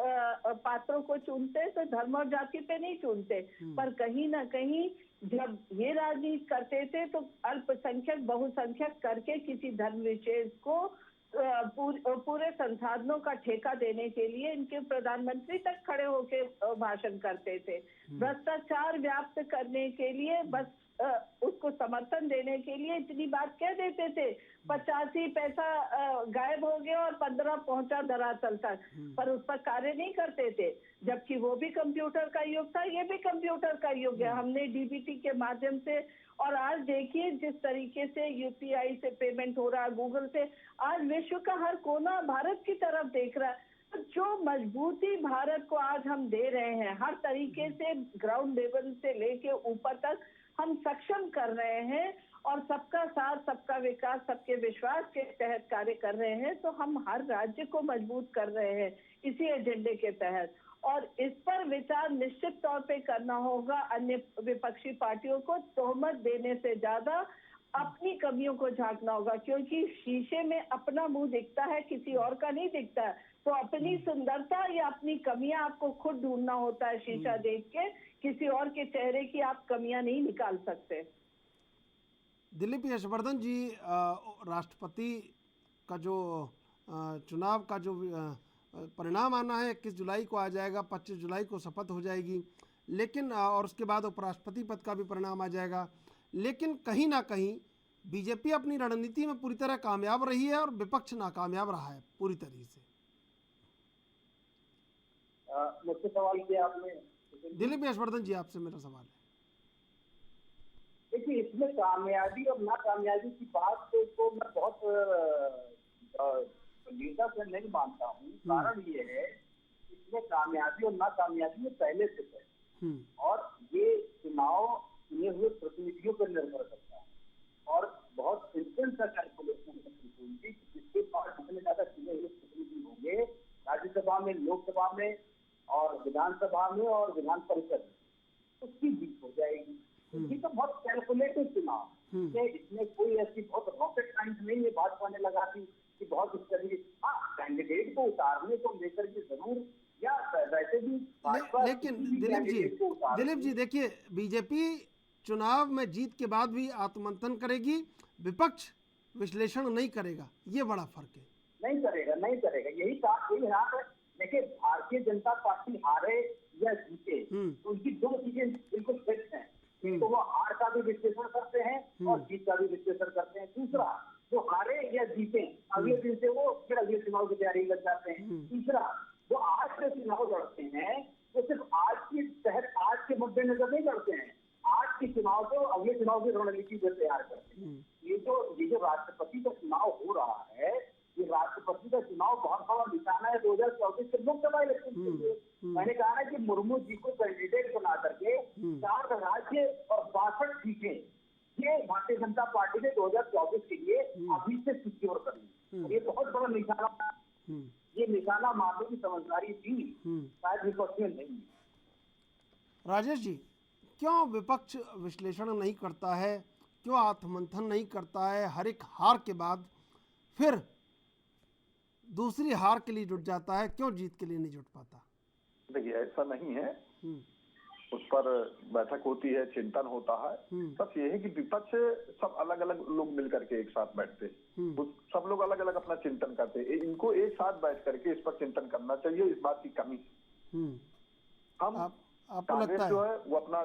पात्रों को चुनते तो धर्म और जाति पे नहीं चुनते, पर कहीं ना कहीं जब ये राजनीति करते थे तो अल्पसंख्यक बहुसंख्यक करके किसी धर्म विशेष को पूरे संसाधनों का ठेका देने के लिए इनके प्रधानमंत्री तक खड़े होके भाषण करते थे। भ्रष्टाचार व्याप्त करने के लिए बस उसको समर्थन देने के लिए इतनी बात कह देते थे। 85 पैसा गायब हो गया और 15 पहुंचा धरातल तक, पर उस पर कार्य नहीं करते थे। जबकि वो भी कंप्यूटर का युग था, ये भी कंप्यूटर का युग है। हमने डीबीटी के माध्यम से, और आज देखिए जिस तरीके से यूपीआई से पेमेंट हो रहा है, गूगल से, आज विश्व का हर कोना भारत की तरफ देख रहा है। तो जो मजबूती भारत को आज हम दे रहे हैं, हर तरीके से ग्राउंड लेवल से लेके ऊपर तक हम सक्षम कर रहे हैं और सबका साथ, सबका विकास, सबके विश्वास के तहत कार्य कर रहे हैं, तो हम हर राज्य को मजबूत कर रहे हैं इसी एजेंडे के तहत। और इस पर विचार निश्चित तौर पे करना होगा अन्य विपक्षी पार्टियों को। तोहमत देने से ज्यादा अपनी कमियों को झांकना होगा, क्योंकि शीशे में अपना मुंह दिखता है, किसी और का नहीं दिखता। तो अपनी सुंदरता या अपनी कमियां आपको खुद ढूंढना होता है शीशा देख के, किसी और के चेहरे की आप कमियां नहीं निकाल सकते। दिलीप यशवर्धन जी, राष्ट्रपति का जो चुनाव का जो परिणाम आना है 21 जुलाई को आ जाएगा, 25 जुलाई को शपथ हो जाएगी, लेकिन और उसके बाद उपराष्ट्रपति पद का भी परिणाम आ जाएगा। लेकिन कहीं ना कहीं बीजेपी अपनी रणनीति में पूरी तरह कामयाब रही है और विपक्ष नाकामयाब रहा है पूरी तरह से। मुझसे सवाल किया आपने, दिलीप यशवर्धन जी, आपसे मेरा सवाल है। देखिए, इसमें कामयाबी और नाकामयाबी की बात तो मैं बहुत गंभीरता से नहीं मानता हूँ। कारण ये है, इसमें कामयाबी और नाकामयाबी में पहले से है, और ये चुनाव चुने हुए प्रतिनिधियों पर निर्भर करता है, और बहुत सिंपल सा कैलकुलेशन है जिसके पास जितने ज्यादा चुने हुए प्रतिनिधि होंगे राज्यसभा में, लोकसभा में और विधानसभा में और विधान परिषद में, उसकी जीत हो जाएगी। ये तो बहुत कैलकुलेटिव चुनाव है, इसमें कोई ऐसी बहुत रॉकेट साइंस नहीं है भाजपा ने लगा दी कि बहुत इस तरीके। हाँ, कैंडिडेट को उतारने को लेकर के जरूर, या वैसे भी लेकिन दिलीप जी देखिए, बीजेपी चुनाव में जीत के बाद भी आत्ममंथन करेगी, विपक्ष विश्लेषण नहीं करेगा, ये बड़ा फर्क है। नहीं करेगा, यही हाथ है। देखिए, भारतीय जनता पार्टी हारे या जीते तो उनकी दो चीजें बिल्कुल फिक्स हैं, तो वो हार का भी विश्लेषण करते हैं और जीत का भी विश्लेषण करते हैं। दूसरा, वो हारे या जीते अगले दिन से वो फिर अगले चुनाव की तैयारी लग जाते हैं। तीसरा, वो आज से चुनाव लड़ते हैं, वो सिर्फ आज के तहत आज के मद्देनजर नहीं लड़ते हैं, आज के चुनाव को अगले चुनाव की रणनीति पर तैयार करते हैं। ये जो राष्ट्रपति का चुनाव हो रहा है, ये राष्ट्रपति का चुनाव बहुत बड़ा निशाना है 2024 के लोकसभा इलेक्शन के लिए। मैंने कहा है कि मुर्मू जी को कैंडिडेट बना करके 4 राज्य और 62 सीटें ये भारतीय जनता पार्टी ने 2024 के लिए अभी से सिक्योर करनी। ये बहुत बड़ा निशाना, ये निशाना मारने की समझदारी थी, शायद विपक्ष में नहीं। राजेश जी, क्यों विपक्ष विश्लेषण नहीं करता है, क्यों आत्ममंथन नहीं करता है, हर एक हार के बाद फिर दूसरी हार के लिए जुट जाता है, क्यों जीत के लिए नहीं जुट पाता? देखिए, ऐसा नहीं है, उस पर बैठक होती है, चिंतन होता है। बस ये है कि विपक्ष सब अलग अलग लोग मिलकर के एक साथ बैठते हैं, सब लोग अलग अलग अपना चिंतन करते हैं। इनको एक साथ बैठ करके इस पर चिंतन करना चाहिए, इस बात की कमी है। आपको लगता है, जो है वो अपना,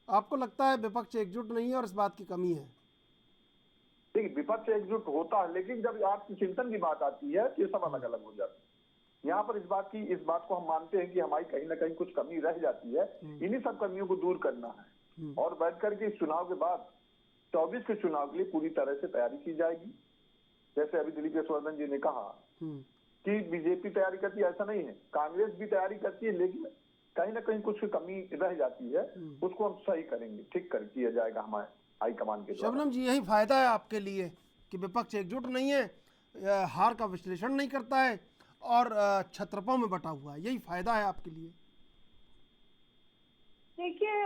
आपको लगता है विपक्ष एकजुट नहीं है और इस बात की कमी है? देखिए, विपक्ष एकजुट होता है, लेकिन जब आपकी चिंतन की बात आती है तो ये सब अलग अलग हो जाते हैं। यहाँ पर इस बात को हम मानते हैं कि हमारी कहीं ना कहीं कुछ कमी रह जाती है, इन्हीं सब कमियों को दूर करना है, और बैठ करके इस चुनाव के बाद 24 के चुनाव के लिए पूरी तरह से तैयारी की जाएगी। जैसे अभी दिलीप यशवर्धन जी ने कहा कि बीजेपी तैयारी करती है, ऐसा नहीं है, कांग्रेस भी तैयारी करती है, लेकिन कहीं ना कहीं कुछ कमी रह जाती है, उसको हम सही करेंगे, ठीक कर किया जाएगा हमारे हाईकमान के द्वारा। शबनम जी, यही फायदा है आपके लिए कि विपक्ष एकजुट नहीं है, हार का विश्लेषण नहीं करता है और छत्रपों में बटा हुआ है, यही फायदा है आपके लिए? देखिए,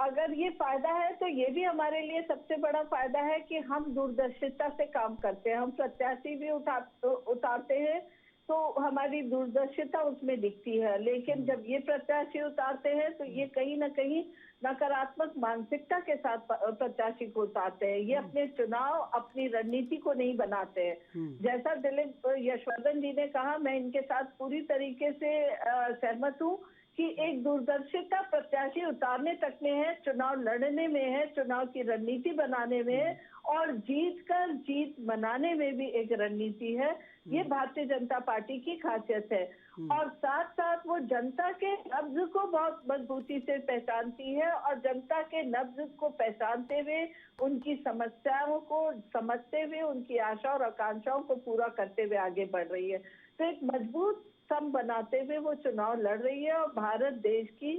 अगर ये फायदा है तो ये भी हमारे लिए सबसे बड़ा फायदा है कि हम दूरदर्शिता से काम करते हैं, हम प्रत्याशी भी उतारते हैं तो हमारी दूरदर्शिता उसमें दिखती है। लेकिन जब ये प्रत्याशी उतारते हैं तो ये कहीं ना कहीं नकारात्मक मानसिकता के साथ प्रत्याशी को उतारते हैं, ये अपने चुनाव, अपनी रणनीति को नहीं बनाते हैं। जैसा दिलीप यशवर्धन जी ने कहा, मैं इनके साथ पूरी तरीके से सहमत हूँ कि एक दूरदर्शिता प्रत्याशी उतारने तक में है, चुनाव लड़ने में है, चुनाव की रणनीति बनाने में है, और जीत मनाने में भी एक रणनीति है। ये भारतीय जनता पार्टी की खासियत है, और साथ साथ वो जनता के नब्ज को बहुत मजबूती से पहचानती है, और जनता के नब्ज को पहचानते हुए, उनकी समस्याओं को समझते हुए, उनकी आशा और आकांक्षाओं को पूरा करते हुए आगे बढ़ रही है। तो एक मजबूत स्तंभ बनाते हुए वो चुनाव लड़ रही है, और भारत देश की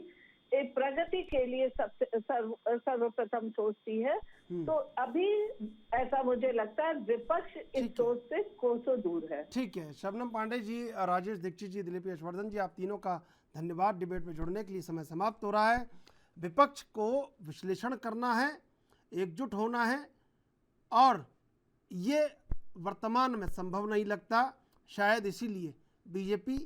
एक प्रगति के लिए सर्वप्रथम सोचती है। तो अभी ऐसा मुझे लगता है विपक्ष इस सोच से कोसों दूर है। ठीक है, शबनम पांडे जी, राजेश दीक्षित जी, दिलीप यशवर्धन जी, आप तीनों का धन्यवाद डिबेट में जुड़ने के लिए। समय समाप्त हो रहा है। विपक्ष को विश्लेषण करना है, एकजुट होना है, और ये वर्तमान में संभव नहीं लगता। शायद इसीलिए बीजेपी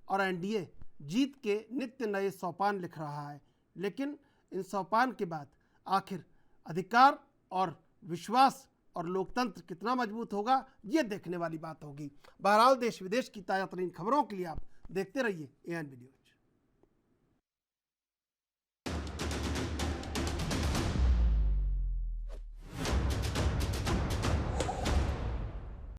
और एनडीए जीत के नित्य नए सोपान लिख रहा है, लेकिन इन सोपान के बाद आखिर अधिकार और विश्वास और लोकतंत्र कितना मजबूत होगा, ये देखने वाली बात होगी। बहरहाल, देश विदेश की ताज़ा तरीन खबरों के लिए आप देखते रहिए AN वीडियो।